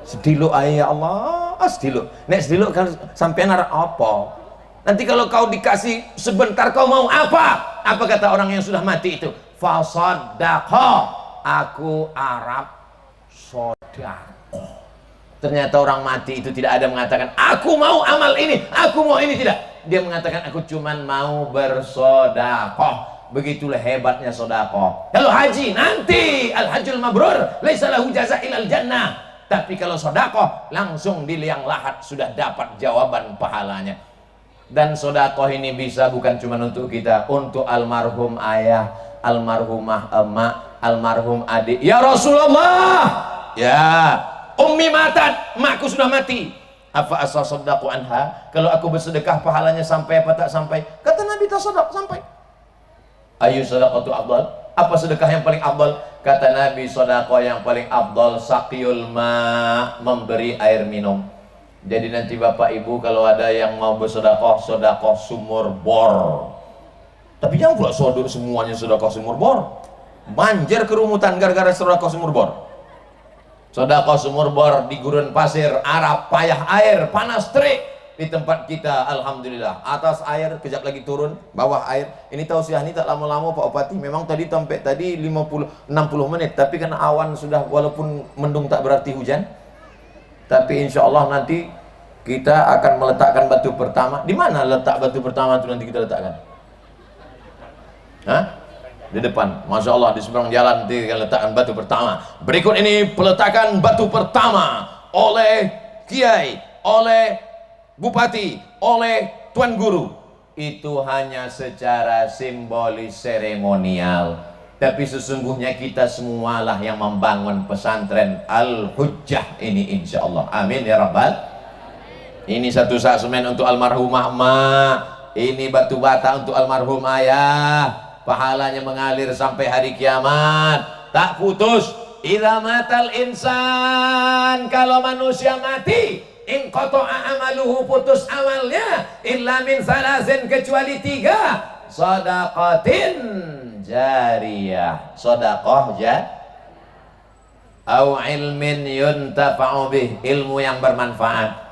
Sediluk ya Allah, sediluk. Nek sediluk kan sampean arep apa? Nanti kalau kau dikasih sebentar kau mau apa? Apa kata orang yang sudah mati itu? Fasaddaqa. Aku Arab Sedekah. Ternyata orang mati itu tidak ada mengatakan aku mau amal ini, aku mau ini, tidak. Dia mengatakan aku cuman mau bersedekah. Begitulah hebatnya sedekah. Kalau haji nanti al-hajjul mabrur laisa lahu jazaa ilal jannah. Tapi kalau sedekah langsung di liang lahat sudah dapat jawaban pahalanya. Dan sedekah ini bisa bukan cuma untuk kita, untuk almarhum ayah, almarhumah emak, almarhum adik. Ya Rasulullah, ya ummi matat, makku sudah mati. Apa asal sodaku anha? Kalau aku bersedekah pahalanya sampai apa tak sampai? Kata Nabi tasodak sampai. Ayu sedekatu afdal? Apa sedekah yang paling afdal? Kata Nabi sedekah yang paling afdal saqiyul ma, memberi air minum. Jadi nanti Bapak Ibu kalau ada yang mau bersedekah, sedekah sumur bor. Tapi jangan pula semuanya sedekah sumur bor. Banjir kerumutan gara-gara sedekah sumur bor. Sedekah sumur bor di gurun pasir Arab, payah air, panas terik. Di tempat kita alhamdulillah, atas air, kejap lagi turun, bawah air. Ini tausiah ini tak lama-lama Pak Bupati. Memang tadi sampai tadi 50-60 menit, tapi karena awan sudah, walaupun mendung tak berarti hujan. Tapi insya Allah nanti kita akan meletakkan batu pertama. Di mana letak batu pertama itu nanti kita letakkan? Hah? Di depan, Masya Allah, di seberang jalan nanti kita letakkan batu pertama. Berikut ini peletakan batu pertama oleh Kiai, oleh Bupati, oleh Tuan Guru. Itu hanya secara simbolis seremonial, tapi sesungguhnya kita semualah yang membangun pesantren Al-Hujjah ini insya Allah. Amin ya Rabbal. Ini satu sak semen untuk almarhumah emak, ini batu bata untuk almarhum ayah. Pahalanya mengalir sampai hari kiamat, tak putus. Idza matal insan, kalau manusia mati, in qata'a amaluhu, putus amalnya, illa min salasin, kecuali 3. Shadaqatin jariyah, sedekah au ilmin yuntafa'u bih, ilmu yang bermanfaat.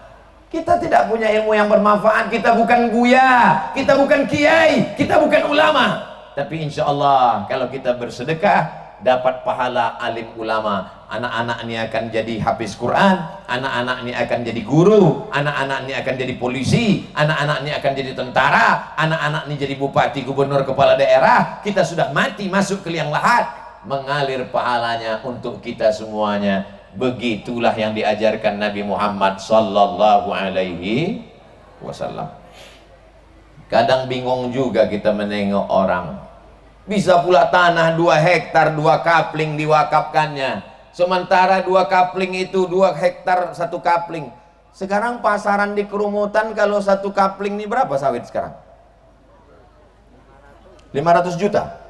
Kita tidak punya ilmu yang bermanfaat, kita bukan buya, kita bukan kiai, kita bukan ulama. Tapi insya Allah kalau kita bersedekah dapat pahala alim ulama. Anak-anak ini akan jadi hafiz Quran, anak-anak ini akan jadi guru, anak-anak ini akan jadi polisi, anak-anak ini akan jadi tentara, anak-anak ini jadi bupati, gubernur, kepala daerah. Kita sudah mati masuk ke liang lahat, mengalir pahalanya untuk kita semuanya. Begitulah yang diajarkan Nabi Muhammad sallallahu alaihi wasallam. Kadang bingung juga kita menengok orang, bisa pula tanah 2 hektar 2 kapling diwakafkannya, sementara 2 kapling itu 2 hektar 1 kapling. Sekarang pasaran di kerumutan kalau 1 kapling ini berapa sawit sekarang? 500 juta.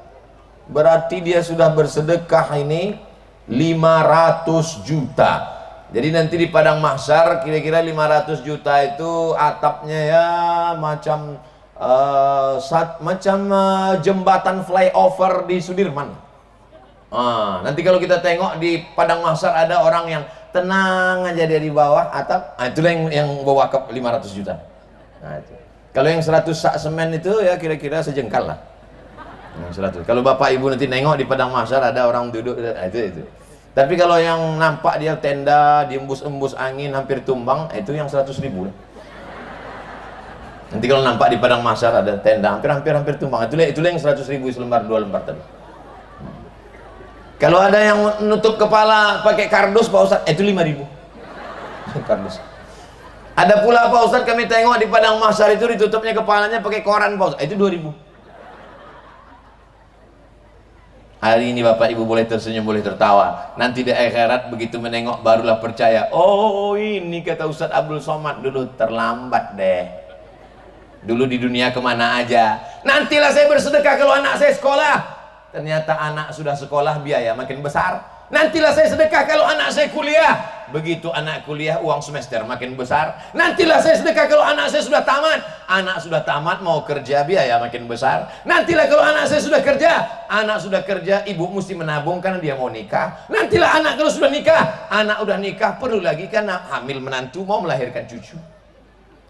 Berarti dia sudah bersedekah ini 500 juta. Jadi nanti di padang mahsyar kira-kira 500 juta itu atapnya ya macam jembatan flyover di Sudirman. Nanti kalau kita tengok di padang mahsyar ada orang yang tenang aja dia di bawah atap, itulah yang bawa wakaf 500 juta. Itu. Kalau yang 100 sak semen itu ya kira-kira sejengkal lah. Yang 100. Kalau Bapak Ibu nanti nengok di padang mahsyar ada orang duduk, itu. Tapi kalau yang nampak dia tenda diembus-embus angin hampir tumbang, itu yang 100.000 lah. Nanti kalau nampak di padang mahsyar ada tenda hampir tumbang, itulah yang 100.000 selembar 2 lembar tadi. Kalau ada yang nutup kepala pakai kardus Pak Ustadz, itu 5.000 kardus. Ada pula Pak Ustadz kami tengok di padang mahsyar itu ditutupnya kepalanya pakai koran Pak Ustadz, itu 2.000. Hari ini Bapak Ibu boleh tersenyum, boleh tertawa. Nanti di akhirat begitu menengok barulah percaya. Oh ini kata Ustadz Abdul Somad dulu, terlambat deh. Dulu di dunia kemana aja. Nantilah saya bersedekah kalau anak saya sekolah. Ternyata anak sudah sekolah biaya makin besar. Nantilah saya sedekah kalau anak saya kuliah. Begitu anak kuliah uang semester makin besar. Nantilah saya sedekah kalau anak saya sudah tamat. Anak sudah tamat mau kerja biaya makin besar. Nantilah kalau anak saya sudah kerja. Anak sudah kerja, ibu mesti menabung karena dia mau nikah. Nantilah anak kalau sudah nikah. Anak udah nikah perlu lagi karena hamil menantu mau melahirkan cucu.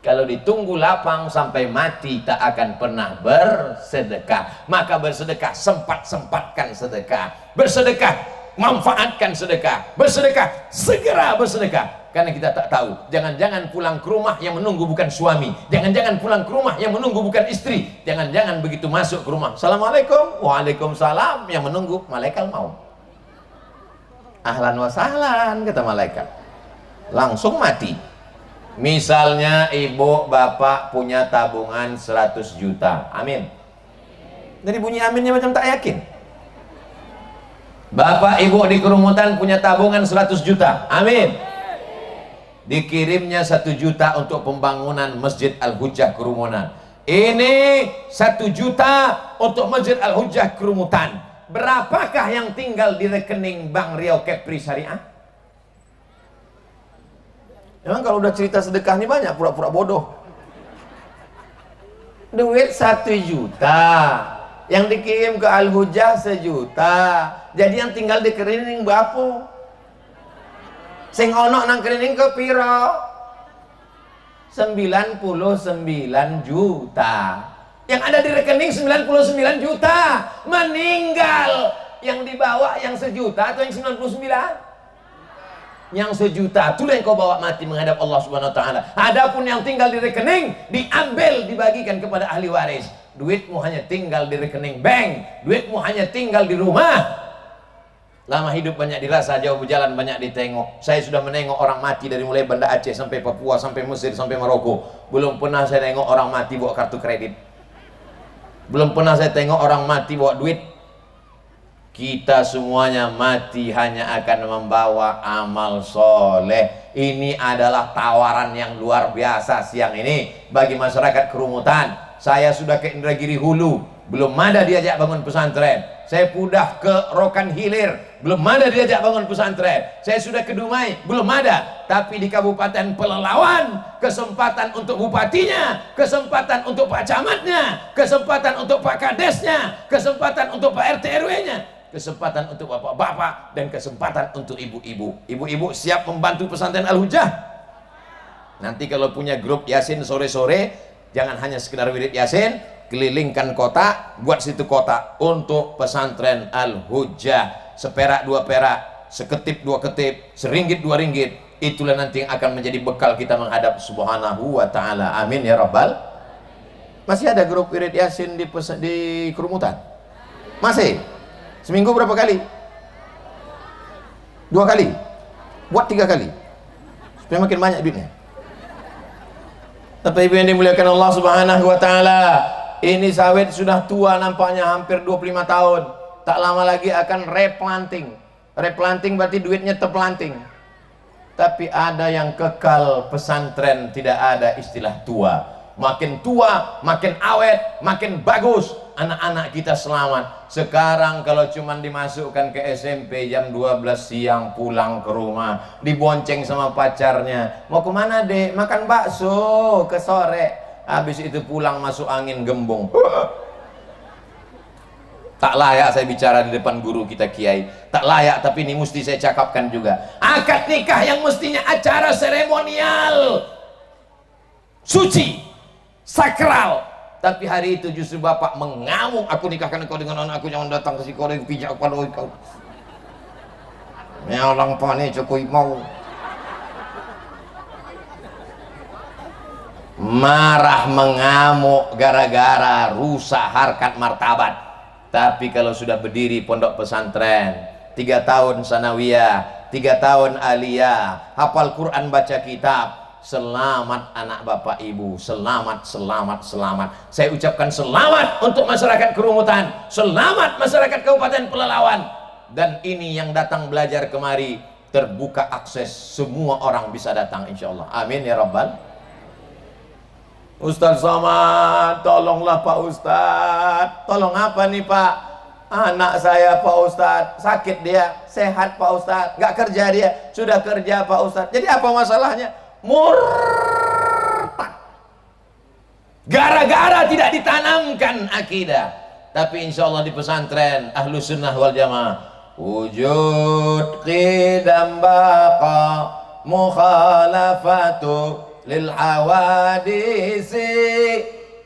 Kalau ditunggu lapang sampai mati tak akan pernah bersedekah. Maka bersedekah, sempat-sempatkan sedekah. Bersedekah manfaatkan sedekah, bersedekah, segera bersedekah. Karena kita tak tahu, jangan-jangan pulang ke rumah yang menunggu bukan suami, jangan-jangan pulang ke rumah yang menunggu bukan istri, jangan-jangan begitu masuk ke rumah, assalamualaikum, waalaikumsalam, yang menunggu malaikat maut. Ahlan wa sahlan, kata malaikat, langsung mati. Misalnya ibu bapak punya tabungan 100 juta, amin. Jadi bunyi aminnya macam tak yakin. Bapak ibu di kerumunan punya tabungan 100 juta, amin. Dikirimnya 1 juta untuk pembangunan Masjid Al-Hujjah Kerumunan. Ini 1 juta untuk Masjid Al-Hujjah Kerumunan. Berapakah yang tinggal di rekening Bank Riau Kepri Syariah? Memang kalau udah cerita sedekah ini banyak pura-pura bodoh. Duit 1 juta, yang dikirim ke Al-Hujjah 1 juta. Jadi yang tinggal di rekening berapa? Sing ono nang kerening ke piro? 99 juta. Yang ada di rekening 99 juta. Meninggal. Yang dibawa yang 1 juta atau yang 99? Yang 1 juta. Itulah yang kau bawa mati menghadap Allah Subhanahu wa taala. Adapun yang tinggal di rekening diambil, dibagikan kepada ahli waris. Duitmu hanya tinggal di rekening bank. Duitmu hanya tinggal di rumah. Lama hidup banyak dirasa, jauh berjalan banyak ditengok. Saya sudah menengok orang mati dari mulai Banda Aceh sampai Papua, sampai Mesir, sampai Maroko. Belum pernah saya tengok orang mati bawa kartu kredit. Belum pernah saya tengok orang mati bawa duit. Kita semuanya mati hanya akan membawa amal soleh. Ini adalah tawaran yang luar biasa siang ini bagi masyarakat Kerumutan. Saya sudah ke Indragiri Hulu, belum ada diajak bangun pesantren. Saya sudah ke Rokan Hilir, belum ada diajak bangun pesantren. Saya sudah ke Dumai, belum ada. Tapi di Kabupaten Pelalawan, kesempatan untuk bupatinya, kesempatan untuk Pak Camatnya, kesempatan untuk Pak Kadesnya, kesempatan untuk Pak RT RW-nya, kesempatan untuk bapak-bapak, dan kesempatan untuk ibu-ibu. Ibu-ibu siap membantu pesantren Al-Hujjah? Nanti kalau punya grup Yasin sore-sore, jangan hanya sekedar wirid Yasin, kelilingkan kota, buat situ kota untuk pesantren Al-Hujjah. Seperak 2 perak, seketip 2 ketip, seringgit 2 ringgit. Itulah nanti yang akan menjadi bekal kita menghadap Subhanahu wa ta'ala. Amin ya Rabbal. Masih ada grup wirid Yasin di Kerumutan? Masih? Seminggu berapa kali? 2 kali? Buat 3 kali supaya makin banyak duitnya. Tapi ibu yang dimuliakan Allah Subhanahu wa ta'ala, ini sawit sudah tua nampaknya, hampir 25 tahun. Tak lama lagi akan replanting. Replanting berarti duitnya terplanting. Tapi ada yang kekal, pesantren tidak ada istilah tua. Makin tua, makin awet, makin bagus. Anak-anak kita selamat. Sekarang kalau cuma dimasukkan ke SMP jam 12 siang pulang ke rumah, dibonceng sama pacarnya, mau kemana dek? Makan bakso ke sore. Habis itu pulang masuk angin gembung. Tak layak saya bicara di depan guru kita kiai. Tak layak, tapi ini mesti saya cakapkan juga. Akad nikah yang mestinya acara seremonial, suci, sakral, tapi hari itu justru bapak mengamuk, aku nikahkan engkau dengan anakku, jangan datang ke Sikore, pijak pada kau. Ya orang pani cukui mau. Marah mengamuk gara-gara rusak harkat martabat. Tapi kalau sudah berdiri pondok pesantren, 3 tahun sanawiyah, 3 tahun aliyah, hafal Quran, baca kitab, selamat anak bapak ibu, selamat, selamat, selamat. Saya ucapkan selamat untuk masyarakat Kerumutan, selamat masyarakat Kabupaten Pelalawan. Dan ini yang datang belajar kemari, terbuka akses, semua orang bisa datang insyaallah. Amin ya Rabbal. Ustaz Somad, tolonglah Pak Ustaz. Tolong apa nih Pak? Anak saya Pak Ustaz, sakit dia, sehat Pak Ustaz, nggak kerja dia, sudah kerja Pak Ustaz. Jadi apa masalahnya? Murtad. Gara-gara tidak ditanamkan akidah. Tapi insya Allah di pesantren Ahlus Sunnah wal Jamaah, wujud qidam baqa mukhalafatu lil hawadisi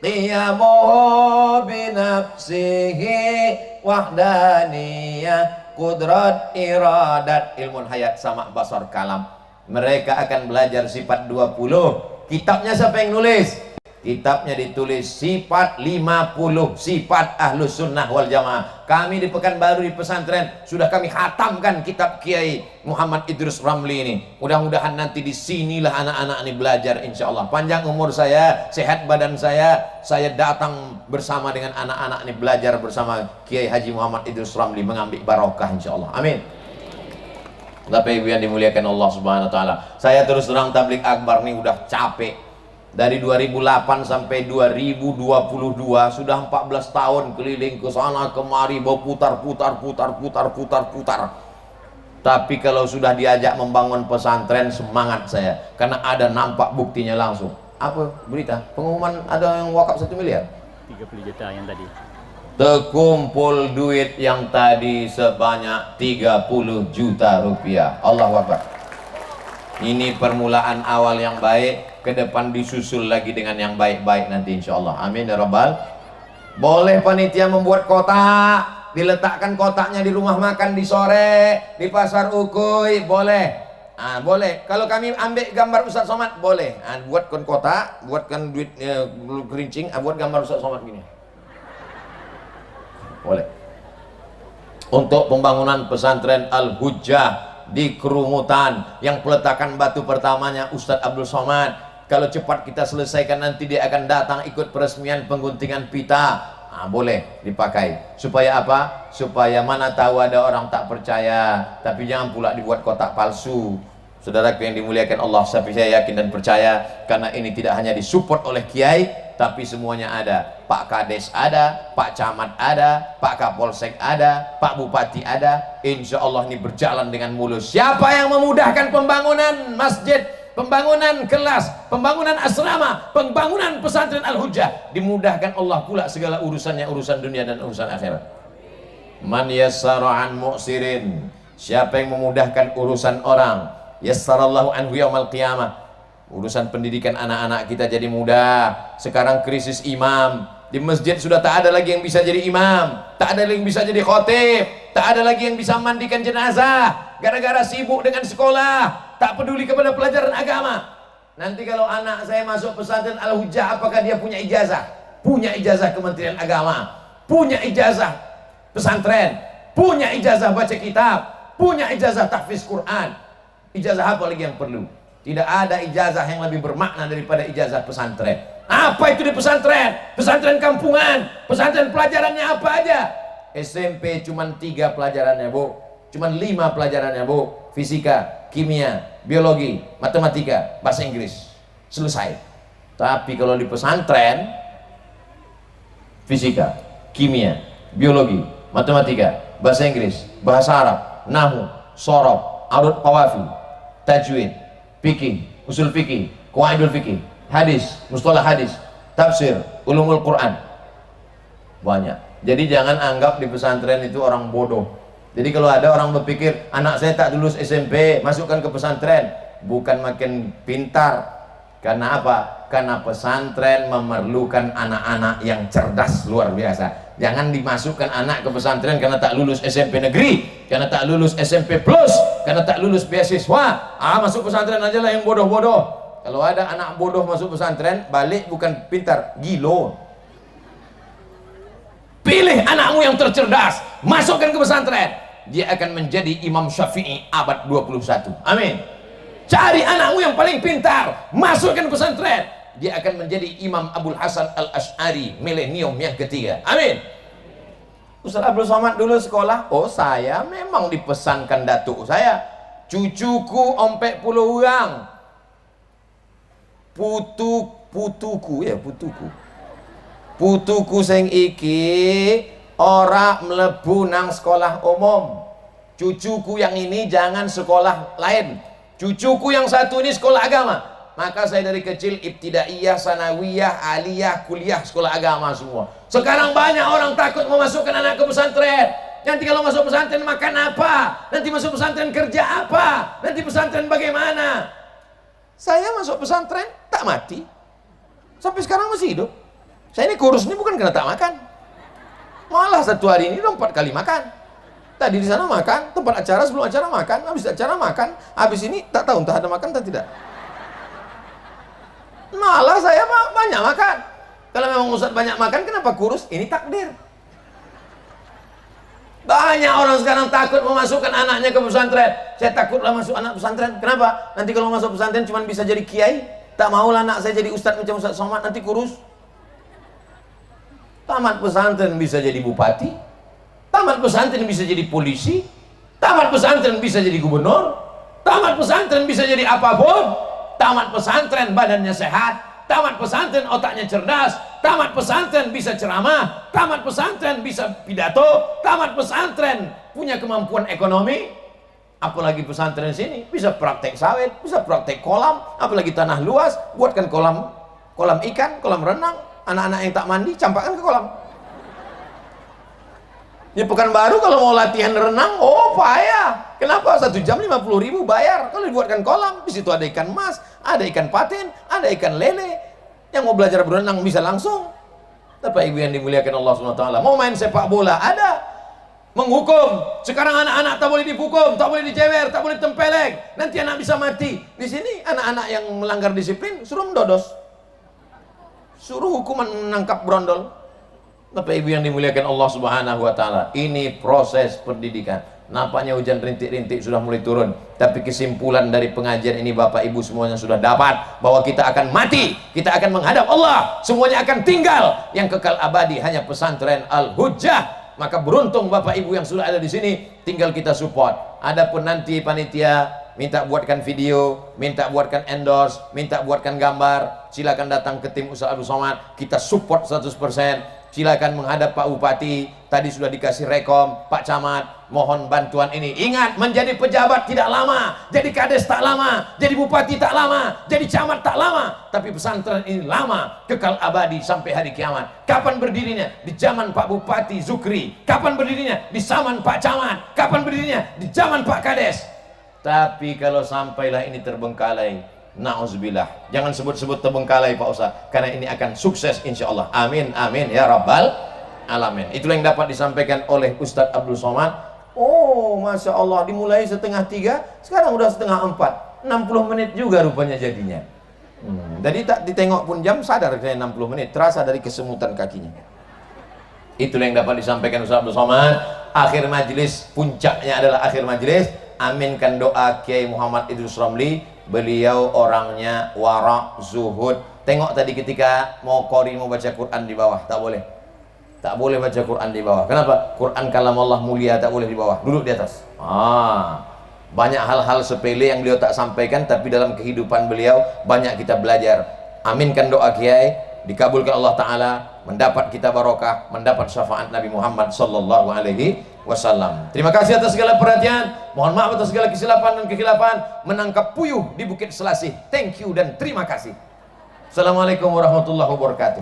qiyamuhu binafsihi wahdaniyah, kudrat, iradat, ilmu hayat sama basar kalam. Mereka akan belajar sifat 20. Kitabnya siapa yang nulis? Kitabnya ditulis sifat 50 sifat Ahlus Sunnah wal Jamaah. Kami di Pekanbaru di pesantren sudah kami khatamkan kitab Kiai Muhammad Idrus Ramli ini. Mudah-mudahan nanti di sinilah anak-anak ini belajar insyaallah. Panjang umur saya, sehat badan saya datang bersama dengan anak-anak ini belajar bersama Kiai Haji Muhammad Idrus Ramli mengambil barokah insyaallah. Amin. Bapak Ibu yang dimuliakan Allah Subhanahu wa taala. Saya terus terang tablik akbar nih udah capek. Dari 2008 sampai 2022 sudah 14 tahun keliling ke sana kemari berputar. Tapi kalau sudah diajak membangun pesantren semangat saya karena ada nampak buktinya langsung. Apa berita? Pengumuman ada yang wakaf 1 miliar. 30 juta yang tadi. Terkumpul duit yang tadi sebanyak 30 juta rupiah. Allahu Akbar. Ini permulaan awal yang baik, ke depan disusul lagi dengan yang baik-baik nanti insyaallah. Amin ya rabbal. Boleh panitia membuat kotak, diletakkan kotaknya di rumah makan di sore, di pasar Ukuy, boleh. Boleh. Kalau kami ambil gambar Ustaz Somad boleh. Buatkan kotak, buatkan duit kerincing, buat gambar Ustaz Somad gini. Boleh. Untuk pembangunan pesantren Al-Hujjah di Kerumutan yang peletakan batu pertamanya Ustadz Abdul Somad. Kalau cepat kita selesaikan nanti dia akan datang ikut peresmian pengguntingan pita. Boleh dipakai. Supaya apa? Supaya mana tahu ada orang tak percaya. Tapi jangan pula dibuat kotak palsu. Saudaraku yang dimuliakan Allah, saya yakin dan percaya karena ini tidak hanya disupport oleh kiai, tapi semuanya ada. Pak Kades ada, Pak Camat ada, Pak Kapolsek ada, Pak Bupati ada. Insya Allah ini berjalan dengan mulus. Siapa yang memudahkan pembangunan masjid, pembangunan kelas, pembangunan asrama, pembangunan pesantren Al-Hujjah, dimudahkan Allah pula segala urusannya, urusan dunia dan urusan akhirat. Man yassara an mu'sirin, siapa yang memudahkan urusan orang, yassarallahu anhu yaumal qiyamah. Urusan pendidikan anak-anak kita jadi mudah. Sekarang krisis imam. Di masjid sudah tak ada lagi yang bisa jadi imam, tak ada lagi yang bisa jadi khotib, tak ada lagi yang bisa mandikan jenazah. Gara-gara sibuk dengan sekolah, tak peduli kepada pelajaran agama. Nanti kalau anak saya masuk pesantren Al-Hujjah, apakah dia punya ijazah? Punya ijazah Kementerian Agama, punya ijazah pesantren, punya ijazah baca kitab, punya ijazah tahfiz Quran. Ijazah apa lagi yang perlu? Tidak ada ijazah yang lebih bermakna daripada ijazah pesantren. Apa itu di pesantren? Pesantren kampungan, pesantren pelajarannya apa aja? SMP cuman 3 pelajarannya bu, cuman 5 pelajarannya bu. Fisika, kimia, biologi, matematika, bahasa Inggris, selesai. Tapi kalau di pesantren, fisika, kimia, biologi, matematika, bahasa Inggris, bahasa Arab, nahwu, shorof, arud qawafi, tajwid, fikih, usul fikih, qawaidul fikih, hadis, mustalah hadis, tafsir, ulumul Quran, banyak. Jadi jangan anggap di pesantren itu orang bodoh. Jadi kalau ada orang berpikir anak saya tak lulus SMP masukkan ke pesantren, bukan makin pintar. Karena apa? Karena pesantren memerlukan anak-anak yang cerdas luar biasa. Jangan dimasukkan anak ke pesantren karena tak lulus SMP negeri, karena tak lulus SMP plus, karena tak lulus beasiswa. Masuk pesantren aja lah yang bodoh-bodoh. Kalau ada anak bodoh masuk pesantren, balik bukan pintar, gilo. Pilih anakmu yang tercerdas, masukkan ke pesantren. Dia akan menjadi Imam Syafi'i abad 21. Amin. Cari anakmu yang paling pintar, masukkan ke pesantren. Dia akan menjadi Imam Abul Hasan Al-Asy'ari milenium yang ketiga. Amin. Ustaz Abdul Somad dulu sekolah, saya memang dipesankan datuk saya, cucuku ompek puluh orang. Putuku sing iki ora mlebu nang sekolah umum. Cucuku yang ini jangan sekolah lain. Cucuku yang satu ini sekolah agama. Maka saya dari kecil ibtidaiyah, sanawiyah, aliyah, kuliah sekolah agama semua. Sekarang banyak orang takut memasukkan anak ke pesantren. Nanti kalau masuk pesantren makan apa? Nanti masuk pesantren kerja apa? Nanti pesantren bagaimana? Saya masuk pesantren tak mati, sampai sekarang masih hidup. Saya ini kurus ini bukan karena tak makan. Malah satu hari ini udah 4 kali makan. Tadi di sana makan, tempat acara, sebelum acara makan, habis acara makan, habis ini tak tahu entah ada makan atau tidak. Malah saya banyak makan. Kalau memang Ustaz banyak makan, kenapa kurus? Ini takdir. Banyak orang sekarang takut memasukkan anaknya ke pesantren. Saya takutlah masuk anak pesantren. Kenapa? Nanti kalau masuk pesantren cuma bisa jadi kiai. Tak maulah anak saya jadi ustaz macam Ustaz Somad, nanti kurus. Tamat pesantren bisa jadi bupati, tamat pesantren bisa jadi polisi, tamat pesantren bisa jadi gubernur, tamat pesantren bisa jadi apapun. Tamat pesantren badannya sehat, tamat pesantren otaknya cerdas, tamat pesantren bisa ceramah, tamat pesantren bisa pidato, tamat pesantren punya kemampuan ekonomi. Apalagi pesantren sini bisa praktek sawit, bisa praktek kolam, apalagi tanah luas, buatkan kolam ikan, kolam renang. Anak-anak yang tak mandi campakkan ke kolam. Di Pekanbaru kalau mau latihan renang, oh payah. Kenapa? 1 jam 50.000 bayar. Kalau dibuatkan kolam, di situ ada ikan mas, ada ikan patin, ada ikan lele. Yang mau belajar berenang bisa langsung. Bapak Ibu yang dimuliakan Allah SWT, mau main sepak bola ada. Menghukum, sekarang anak-anak tak boleh dihukum, tak boleh dicewer, tak boleh tempeleng. Nanti anak bisa mati. Di sini anak-anak yang melanggar disiplin suruh mendodos, suruh hukuman menangkap brondol. Bapak Ibu yang dimuliakan Allah Subhanahu wa taala, ini proses pendidikan. Nampaknya hujan rintik-rintik sudah mulai turun, tapi kesimpulan dari pengajian ini Bapak Ibu semuanya sudah dapat bahwa kita akan mati, kita akan menghadap Allah, semuanya akan tinggal. Yang kekal abadi hanya pesantren Al-Hujjah. Maka beruntung Bapak Ibu yang sudah ada di sini, tinggal kita support. Adapun nanti panitia minta buatkan video, minta buatkan endorse, minta buatkan gambar, silakan datang ke tim Ustaz Abdul Somad, kita support 100%. Silakan menghadap Pak Bupati, tadi sudah dikasih rekom, Pak Camat, mohon bantuan ini. Ingat, menjadi pejabat tidak lama, jadi kades tak lama, jadi bupati tak lama, jadi camat tak lama, tapi pesantren ini lama, kekal abadi sampai hari kiamat. Kapan berdirinya? Di zaman Pak Bupati Zukri. Kapan berdirinya? Di zaman Pak Camat. Kapan berdirinya? Di zaman Pak Kades. Tapi kalau sampailah ini terbengkalai, na'udzubillah, jangan sebut-sebut terbengkalai Pak Ustaz, karena ini akan sukses insya Allah. Amin, amin ya rabbal alamin. Itulah yang dapat disampaikan oleh Ustaz Abdul Somad. Oh Masya Allah, dimulai 2:30, sekarang udah 3:30, 60 menit juga rupanya jadinya. Jadi tak ditengok pun jam, sadar saya 60 menit, terasa dari kesemutan kakinya. Itulah yang dapat disampaikan Ustaz Abdul Somad. Akhir majlis, puncaknya adalah akhir majlis. Aminkan doa Kiai Muhammad Idrus Ramli. Beliau orangnya wara, zuhud. Tengok tadi ketika mau qori, mau baca Quran di bawah, tak boleh. Tak boleh baca Quran di bawah. Kenapa? Quran kalam Allah mulia, tak boleh di bawah. Duduk di atas. Banyak hal-hal sepele yang beliau tak sampaikan, tapi dalam kehidupan beliau banyak kita belajar. Aminkan doa Kiai, dikabulkan Allah Ta'ala, mendapat kita barokah, mendapat syafaat Nabi Muhammad Sallallahu Alaihi Wasallam. Terima kasih atas segala perhatian, mohon maaf atas segala kesilapan dan kekhilafan. Menangkap puyuh di Bukit Selasih. Thank you dan terima kasih. Assalamualaikum warahmatullahi wabarakatuh.